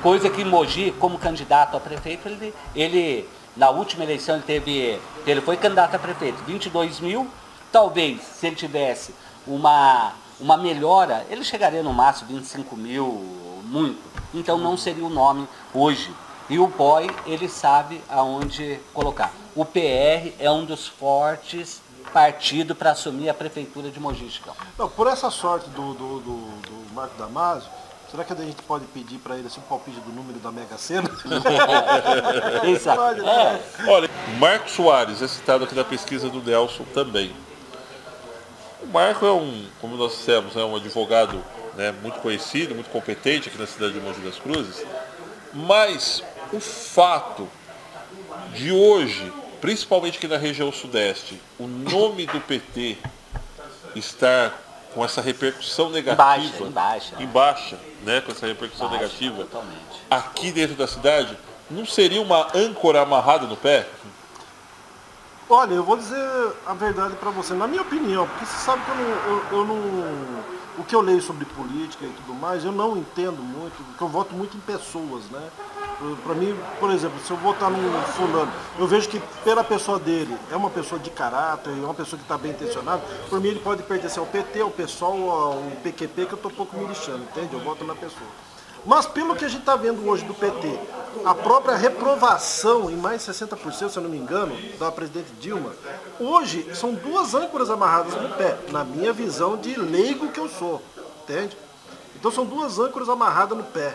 coisa que Mogi, como candidato a prefeito, ele na última eleição ele foi candidato a prefeito, 22 mil, talvez se ele tivesse uma melhora, ele chegaria no máximo 25 mil, muito, então não seria o nome hoje. E o Boy, ele sabe aonde colocar. O PR é um dos fortes partido para assumir a prefeitura de Mogi, Chicão. Não, por essa sorte do Marco Damásio, será que a gente pode pedir para ele assim, um palpite do número da Mega Sena? Pode, Olha, Marco Soares é citado aqui na pesquisa do Nelson também. O Marco como nós dissemos, é um advogado muito conhecido, muito competente aqui na cidade de Mogi das Cruzes, mas o fato de hoje, principalmente aqui na região sudeste, o nome do PT estar com essa repercussão negativa, em baixa, com essa repercussão negativa, totalmente, aqui dentro da cidade, não seria uma âncora amarrada no pé? Olha, eu vou dizer a verdade para você, na minha opinião, porque você sabe que eu não, o que eu leio sobre política e tudo mais, eu não entendo muito, porque eu voto muito em pessoas, Para mim, por exemplo, se eu votar num fulano, eu vejo que pela pessoa dele é uma pessoa de caráter, é uma pessoa que está bem intencionada, por mim ele pode pertencer ao PT, ao PSOL, ao PQP, que eu estou pouco me lixando, entende? Eu voto na pessoa. Mas pelo que a gente está vendo hoje do PT, a própria reprovação em mais de 60%, se eu não me engano, da presidente Dilma, hoje são duas âncoras amarradas no pé, na minha visão de leigo que eu sou, entende? Então são duas âncoras amarradas no pé,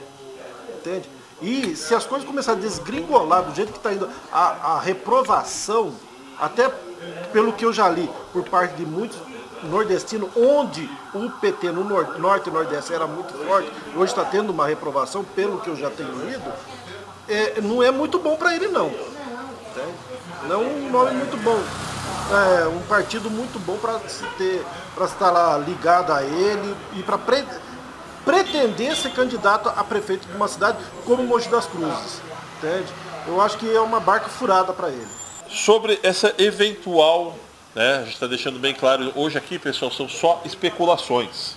entende? E se as coisas começarem a desgringolar do jeito que está indo, a reprovação, até pelo que eu já li, por parte de muitos nordestinos, onde o PT no norte e nordeste era muito forte, hoje está tendo uma reprovação, pelo que eu já tenho lido, não é muito bom para ele não. Entende? Não é um nome muito bom. É um partido muito bom para estar lá ligado a ele e para pretender ser candidato a prefeito de uma cidade como Mogi das Cruzes. Entende? Eu acho que é uma barca furada para ele. Sobre essa eventual, né, a gente está deixando bem claro, hoje aqui, pessoal, são só especulações.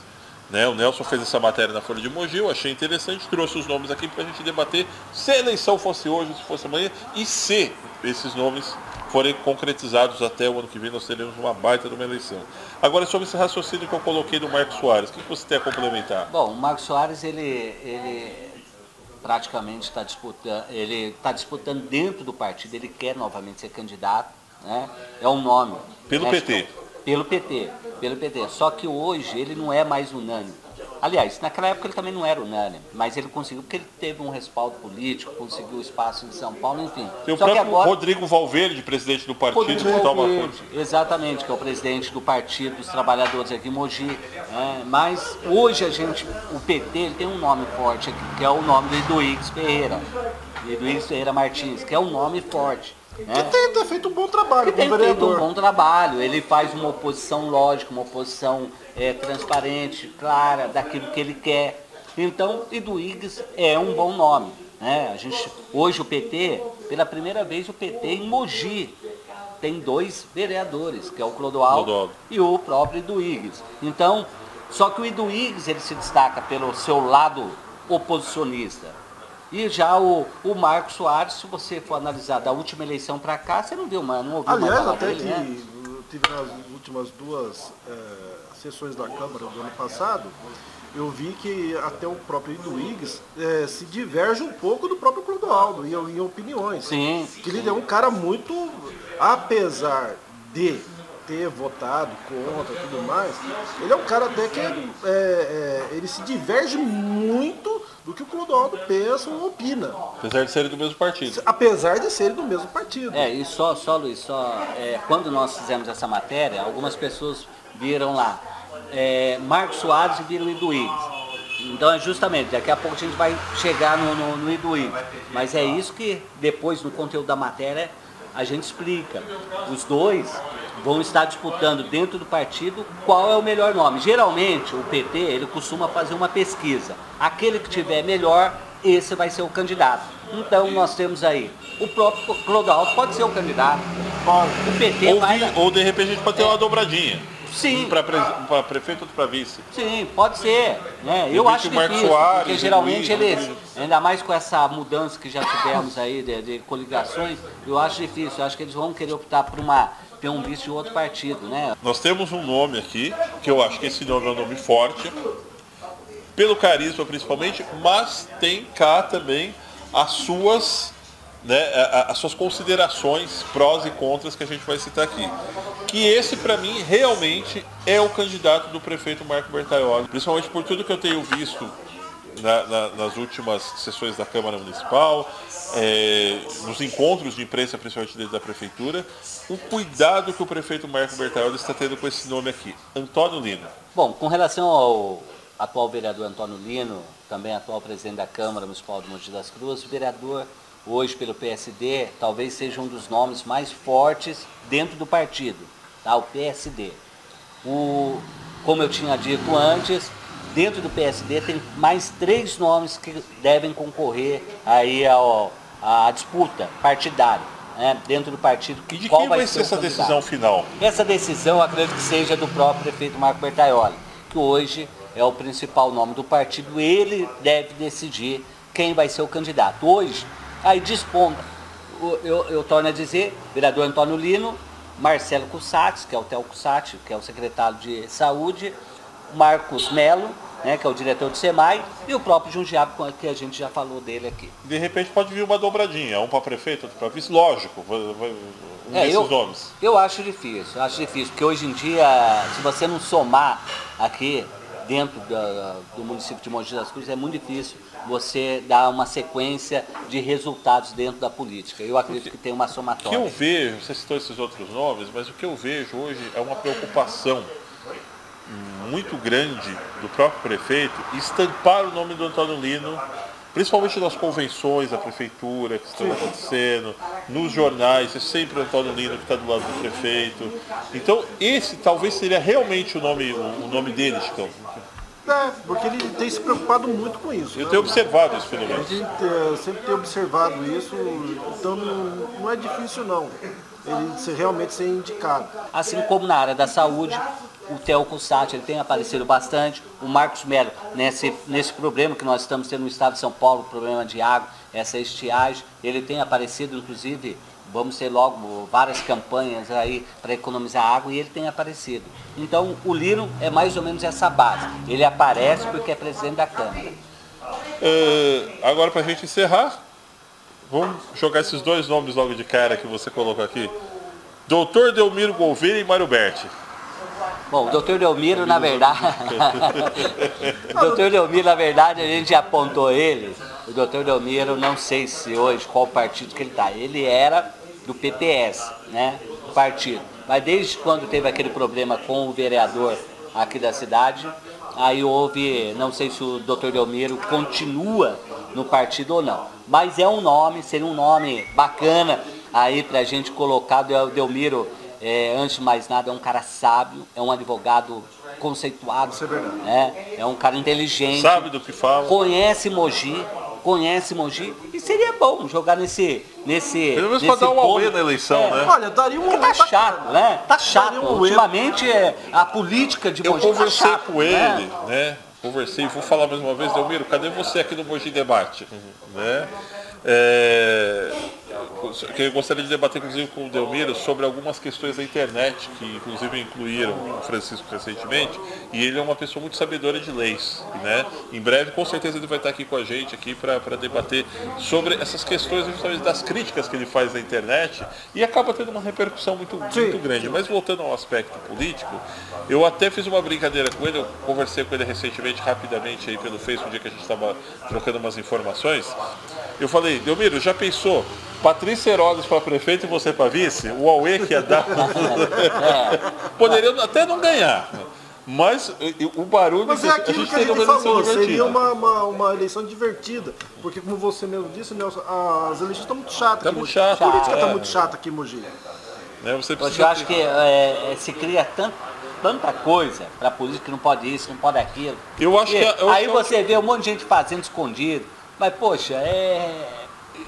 Né? O Nelson fez essa matéria na Folha de Mogi, eu achei interessante, trouxe os nomes aqui para a gente debater se a eleição fosse hoje, se fosse amanhã, e se esses nomes forem concretizados até o ano que vem, nós teremos uma baita de uma eleição. Agora, sobre esse raciocínio que eu coloquei do Marcos Soares, o que você tem a complementar? Bom, o Marcos Soares, ele praticamente está disputando dentro do partido, ele quer novamente ser candidato, né? É um nome. Pelo né? PT. Pelo PT. Só que hoje ele não é mais unânime. Aliás, naquela época ele também não era unânime, mas ele conseguiu, porque ele teve um respaldo político, conseguiu espaço em São Paulo, enfim. Tem o Só próprio que agora, Valdir Valverde, presidente do partido, que toma força. exatamente, que é o presidente do Partido dos Trabalhadores aqui em Mogi. Mas hoje o PT ele tem um nome forte aqui, que é o nome do Eduígues Ferreira. Eduígues Ferreira Martins, que é um nome forte. Que tem feito um bom trabalho como vereador. Tem feito um bom trabalho, ele faz uma oposição lógica, uma oposição transparente, clara, daquilo que ele quer. Então, Eduígues é um bom nome. Né? Hoje o PT, pela primeira vez o PT em Mogi, tem 2 vereadores, que é o Clodoaldo e o próprio Eduígues. Então, só que o Eduígues ele se destaca pelo seu lado oposicionista. E já o Marcos Soares, se você for analisar da última eleição para cá, você não ouviu uma Aliás, fala até dele, que né? eu tive nas últimas 2 sessões da Câmara do ano passado, eu vi que até o próprio Eduígues se diverge um pouco do próprio Clodoaldo em opiniões. Sim. Que ele é um cara muito, apesar de ter votado contra e tudo mais, ele é um cara até que ele se diverge muito do que o Clodoaldo pensa ou opina. Apesar de serem do mesmo partido. Apesar de serem do mesmo partido. E Luiz, quando nós fizemos essa matéria, algumas pessoas viram lá Marcos Soares e viram Eduígues. Então é justamente, daqui a pouco a gente vai chegar no Eduígues. Mas é isso que depois no conteúdo da matéria a gente explica. Os dois vão estar disputando dentro do partido qual é o melhor nome. Geralmente o PT ele costuma fazer uma pesquisa. Aquele que tiver melhor, esse vai ser o candidato. Então nós temos aí, o próprio Clodoaldo pode ser o candidato. O PT ou de repente a gente pode ter uma dobradinha. Sim. Um para prefeito, outro para vice. Sim, pode ser. Né? Eu acho difícil, porque geralmente eles, ainda mais com essa mudança que já tivemos aí de coligações, eu acho difícil. Eu acho que eles vão querer optar por ter um vice de outro partido. Né? Nós temos um nome aqui, que eu acho que esse nome é um nome forte, pelo carisma principalmente, mas tem cá também as suas considerações, prós e contras que a gente vai citar aqui. Que esse, para mim, realmente é o candidato do prefeito Marco Bertaioli, principalmente por tudo que eu tenho visto nas últimas sessões da Câmara Municipal, nos encontros de imprensa, principalmente dentro da Prefeitura, o cuidado que o prefeito Marco Bertaioli está tendo com esse nome aqui, Antônio Lino. Bom, com relação ao atual vereador Antônio Lino, também atual presidente da Câmara Municipal de Mogi das Cruzes, o vereador hoje pelo PSD, talvez seja um dos nomes mais fortes dentro do partido, tá? O PSD. Como eu tinha dito antes, dentro do PSD tem mais 3 nomes que devem concorrer aí à disputa partidária, né? Dentro do partido. E de quem vai ser essa decisão final? Essa decisão, acredito que seja do próprio prefeito Marco Bertaioli, que hoje é o principal nome do partido. Ele deve decidir quem vai ser o candidato. Hoje, aí desponta, eu torno a dizer, vereador Antônio Lino, Marcelo Cussatti, que é o Theo Cussatti, que é o secretário de Saúde, Marcos Melo, né, que é o diretor do SEMAI, e o próprio Jundiaí, que a gente já falou dele aqui. De repente pode vir uma dobradinha, um para prefeito, outro para vice, lógico, desses nomes. Eu acho difícil, porque hoje em dia, se você não somar aqui dentro do município de Mogi das Cruzes, é muito difícil você dar uma sequência de resultados dentro da política. Eu acredito que tem uma somatória. O que eu vejo, você citou esses outros nomes, mas o que eu vejo hoje é uma preocupação muito grande do próprio prefeito estampar o nome do Antônio Lino, principalmente nas convenções da prefeitura que estão acontecendo, nos jornais, é sempre o Antônio Lino que está do lado do prefeito. Então esse talvez seria realmente o nome dele, Chicão. Porque ele tem se preocupado muito com isso. Eu tenho observado isso, pelo A menos. gente sempre tem observado isso, então não é difícil não, ele realmente ser indicado. Assim como na área da saúde, o Theo Cussatti, ele tem aparecido bastante, o Marcos Melo, nesse problema que nós estamos tendo no estado de São Paulo, o problema de água, essa estiagem, ele tem aparecido, inclusive, vamos ter logo várias campanhas aí para economizar água e ele tem aparecido. Então, o Lino é mais ou menos essa base, ele aparece porque é presidente da Câmara. Agora, para a gente encerrar, vamos jogar esses dois nomes logo de cara que você colocou aqui. Doutor Delmiro Gouveia e Mário Berti. Bom, o doutor Delmiro, na verdade, o doutor Delmiro, na verdade, a gente já apontou ele. O doutor Delmiro, não sei se hoje, qual partido que ele está. Ele era do PPS, né, partido. Mas desde quando teve aquele problema com o vereador aqui da cidade, aí houve, não sei se o doutor Delmiro continua no partido ou não. Mas é um nome, seria um nome bacana aí para a gente colocar. O Delmiro, antes de mais nada, é um cara sábio, é um advogado conceituado, isso é verdade, né? É um cara inteligente, sabe do que fala, conhece Mogi, e seria bom jogar nesse pelo menos para dar uma auê na eleição, né? Olha, daria um... Porque tá chato, né? Tá chato. Ultimamente a política de Mogi eu conversei tá chato, com ele, né? Conversei, vou falar mais uma vez, Delmiro, cadê você aqui no Mogi Debate? Né? Eu gostaria de debater, inclusive, com o Delmiro sobre algumas questões da internet, que inclusive incluíram o Francisco recentemente, e ele é uma pessoa muito sabedora de leis, né? Em breve, com certeza, ele vai estar aqui com a gente aqui para debater sobre essas questões, justamente das críticas que ele faz na internet, e acaba tendo uma repercussão muito grande. Mas voltando ao aspecto político, eu até fiz uma brincadeira com ele, eu conversei com ele recentemente, rapidamente, aí pelo Facebook, um dia que a gente estava trocando umas informações. Eu falei, Delmiro, já pensou? Patrícia Herodes para prefeito e você para vice? O auê que ia dar. Poderiam até não ganhar. Mas o barulho... Mas é aquilo que a gente falou, seria uma eleição divertida. Porque, como você mesmo disse, Nelson, as eleições estão muito chatas. Tá muito chato. A política está muito chata aqui em Mogi. Eu acho que se cria tanta coisa para a política que não pode isso, não pode aquilo. Aí você vê um monte de gente fazendo escondido. Mas, poxa,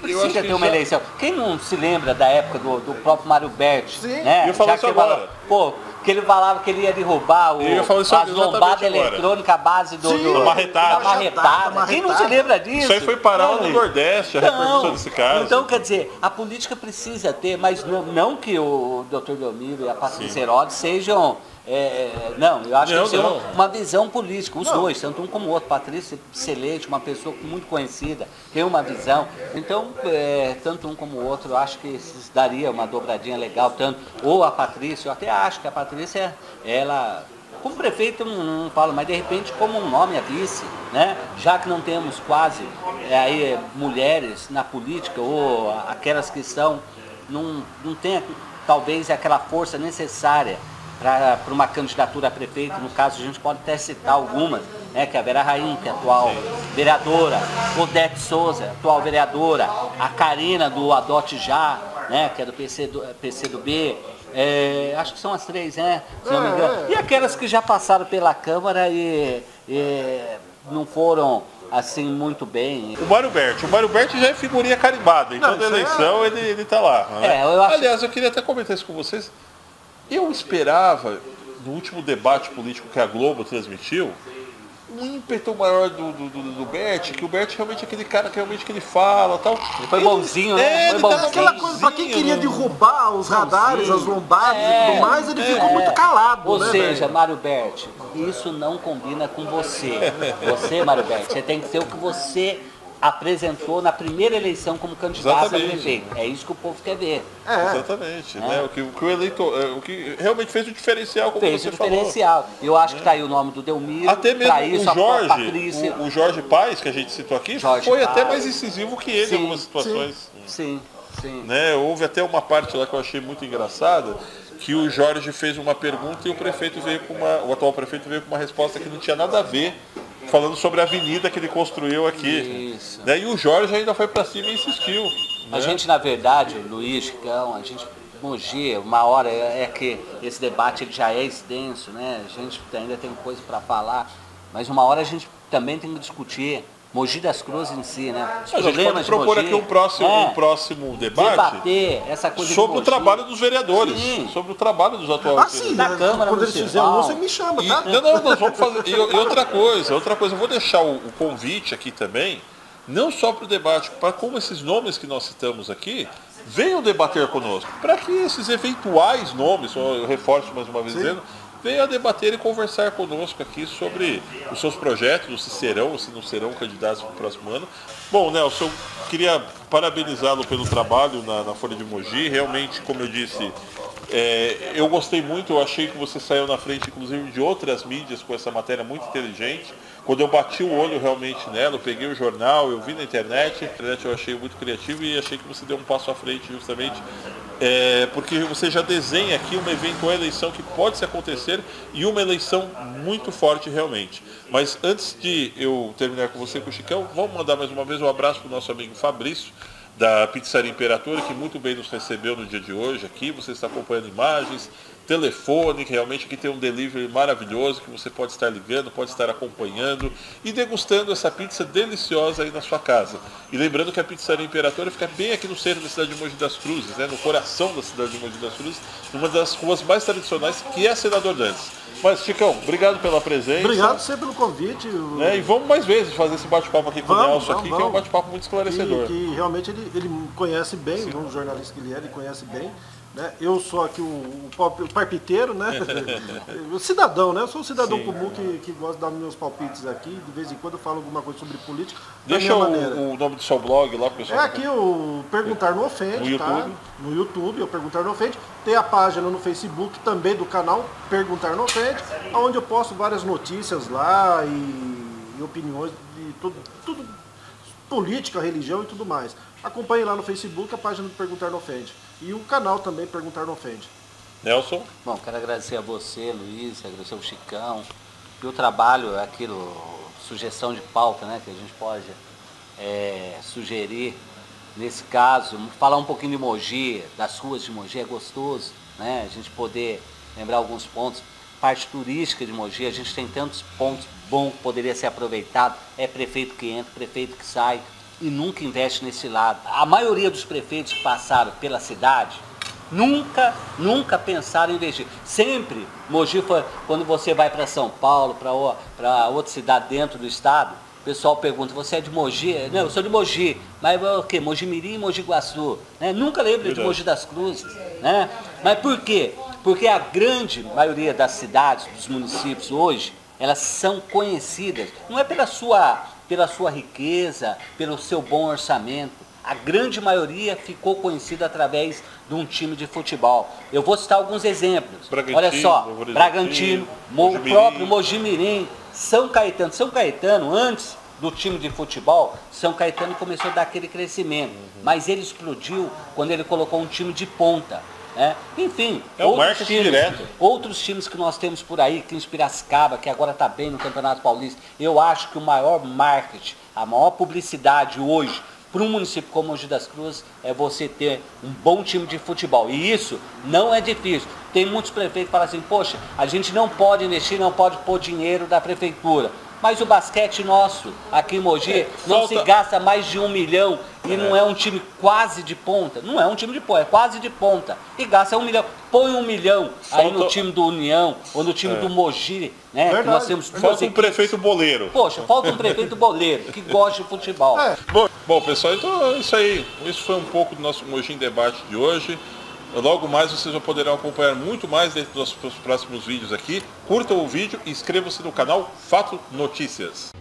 precisa ter uma eleição. Quem não se lembra da época do próprio Mário Berti? Né? Eu falo isso agora. Que ele falava que ele ia derrubar as lombadas eletrônicas à base da marretada. Quem não se lembra disso? Isso aí foi parar lá no Nordeste, a repercussão desse caso. Então, quer dizer, a política precisa ter, mas não que o Dr. Delmiro e a Patrícia Herodes sejam... não, eu acho que é uma visão política, os dois, tanto um como o outro. Patrícia, excelente, uma pessoa muito conhecida, tem uma visão. Então, tanto um como o outro, eu acho que daria uma dobradinha legal, tanto ou a Patrícia, eu até acho que a Patrícia, ela, como prefeito, não falo, mas de repente como um nome a vice, né? Já que não temos quase aí mulheres na política, ou aquelas que estão, não tem talvez aquela força necessária para uma candidatura a prefeito. No caso, a gente pode até citar algumas, né, que é a Vera Raim, que é atual vereadora, Odete Souza, atual vereadora, a Karina do Adote Já, né, que é do PCdoB, acho que são as três, né, se não me engano. E aquelas que já passaram pela Câmara e não foram assim muito bem. O Mário Berti já é figurinha carimbada, então na eleição ele tá lá. Né? Aliás, eu queria até comentar isso com vocês. Eu esperava, no último debate político que a Globo transmitiu, um ímpeto maior do Berti, que o Berti realmente é aquele cara que realmente que ele fala tal. Ele foi bonzinho, né? Foi bonzinho. Aquela coisa, pra quem queria derrubar os radares, as lombadas e tudo mais, ele ficou muito calado. Ou seja, Mário Berti, isso não combina com você. Você, Mário Berti, você tem que ser o que você apresentou na primeira eleição como candidato a Exatamente. prefeito. É isso que o povo quer ver. Exatamente. Né? O que o eleitor, o que realmente fez o diferencial, como Fez você o diferencial. Eu acho que está aí o nome do Delmiro, Até mesmo pra isso o a Jorge, Patrícia. o Jorge Paes, que a gente citou aqui, Jorge foi Paes. até mais incisivo que ele em algumas situações. Sim, sim. Né? Houve até uma parte lá que eu achei muito engraçada, que o Jorge fez uma pergunta e o prefeito veio com o atual prefeito veio com uma resposta que não tinha nada a ver, falando sobre a avenida que ele construiu aqui. Isso. Né? E o Jorge ainda foi para cima e insistiu. A Né? gente, na verdade, Luiz, Chicão, a gente, Mogi, uma hora é que esse debate ele já é extenso, né? A gente ainda tem coisa para falar, mas uma hora a gente também tem que discutir Mogi das Cruzes em si, né? Os A gente pode propor Mogi, aqui um próximo debate debater essa coisa sobre de o Mogi. trabalho dos vereadores, Sim. sobre o trabalho dos atuais. Sim, Da Câmara quando eles fizerem Municipal. você me chama, tá? Não, nós vamos fazer. E outra coisa, eu vou deixar o convite aqui também, não só para o debate, para como esses nomes que nós citamos aqui venham debater conosco, para que esses eventuais nomes, eu reforço mais uma vez dizendo, venham a debater e conversar conosco aqui sobre os seus projetos, se serão ou se não serão candidatos para o próximo ano. Bom, Nelson, eu queria parabenizá-lo pelo trabalho na Folha de Mogi. Realmente, como eu disse, eu gostei muito, eu achei que você saiu na frente, inclusive, de outras mídias com essa matéria muito inteligente. Quando eu bati o olho realmente nela, eu peguei o jornal, eu vi na internet eu achei muito criativo e achei que você deu um passo à frente justamente porque você já desenha aqui uma eventual eleição que pode se acontecer e uma eleição muito forte realmente. Mas antes de eu terminar com você, com o Chicão, vamos mandar mais uma vez um abraço para o nosso amigo Fabrício, da Pizzaria Imperator, que muito bem nos recebeu no dia de hoje aqui. Você está acompanhando imagens, telefone, que realmente aqui tem um delivery maravilhoso que você pode estar ligando, pode estar acompanhando e degustando essa pizza deliciosa aí na sua casa. E lembrando que a Pizzaria Imperator fica bem aqui no centro da cidade de Mogi das Cruzes, né, no coração da cidade de Mogi das Cruzes, numa das ruas mais tradicionais, que é a Senador Dantas. Mas, Chicão, obrigado pela presença. Obrigado você pelo convite. E vamos mais vezes fazer esse bate-papo aqui com o Nelson, aqui, que é um bate-papo muito esclarecedor. Que realmente ele conhece bem, um jornalista que ele conhece bem. Né? Eu sou aqui o palpiteiro, né? O cidadão, né? Eu sou um cidadão comum que gosta de dar meus palpites aqui. De vez em quando eu falo alguma coisa sobre política. Deixa o nome do seu blog lá, pessoal. É aqui o Perguntar Não Ofende, no tá? YouTube. No YouTube, o Perguntar Não Ofende. Tem a página no Facebook também do canal Perguntar Não Ofende, onde eu posto várias notícias lá e opiniões de tudo, política, religião e tudo mais. Acompanhe lá no Facebook a página do Perguntar Não Ofende. E o canal também, Perguntar Não Ofende. Nelson? Bom, quero agradecer a você, Luiz, agradecer ao Chicão. E o trabalho é aquilo, sugestão de pauta, né, que a gente pode sugerir. Nesse caso, falar um pouquinho de Mogi, das ruas de Mogi, é gostoso, né? A gente poder lembrar alguns pontos. Parte turística de Mogi, a gente tem tantos pontos bons que poderia ser aproveitado. É prefeito que entra, prefeito que sai e nunca investe nesse lado. A maioria dos prefeitos que passaram pela cidade nunca pensaram em investir. Sempre, Mogi foi, quando você vai para São Paulo, para outra cidade dentro do estado, o pessoal pergunta, você é de Mogi? Não, eu sou de Mogi, mas o quê? Mogi Mirim e Mogi Guaçu. Né? Nunca lembra de Mogi das Cruzes. Né? Mas por quê? Porque a grande maioria das cidades, dos municípios hoje, elas são conhecidas, não é pela sua riqueza, pelo seu bom orçamento. A grande maioria ficou conhecida através de um time de futebol. Eu vou citar alguns exemplos. Olha só, Bragantino, o próprio Mogi Mirim, São Caetano. São Caetano, antes do time de futebol, São Caetano começou a dar aquele crescimento. Mas ele explodiu quando ele colocou um time de ponta. Enfim, outros times que nós temos por aí, que Piracicaba, que agora está bem no Campeonato Paulista. Eu acho que o maior marketing, a maior publicidade hoje para um município como Mogi das Cruzes é você ter um bom time de futebol. E isso não é difícil. Tem muitos prefeitos que falam assim, poxa, a gente não pode investir, não pode pôr dinheiro da prefeitura. Mas o basquete nosso, aqui em Mogi, não se gasta mais de 1 milhão e não é um time quase de ponta. Não é um time de ponta, é quase de ponta. E gasta 1 milhão. Põe 1 milhão aí no time do União ou no time do Mogi, né? Que nós temos falta um prefeito boleiro. Poxa, falta um prefeito boleiro que gosta de futebol. Bom, pessoal, então é isso aí. Isso foi um pouco do nosso Mogi em Debate de hoje. Logo mais vocês vão poderão acompanhar muito mais dentro dos próximos vídeos aqui. Curtam o vídeo e inscrevam-se no canal Fato Notícias.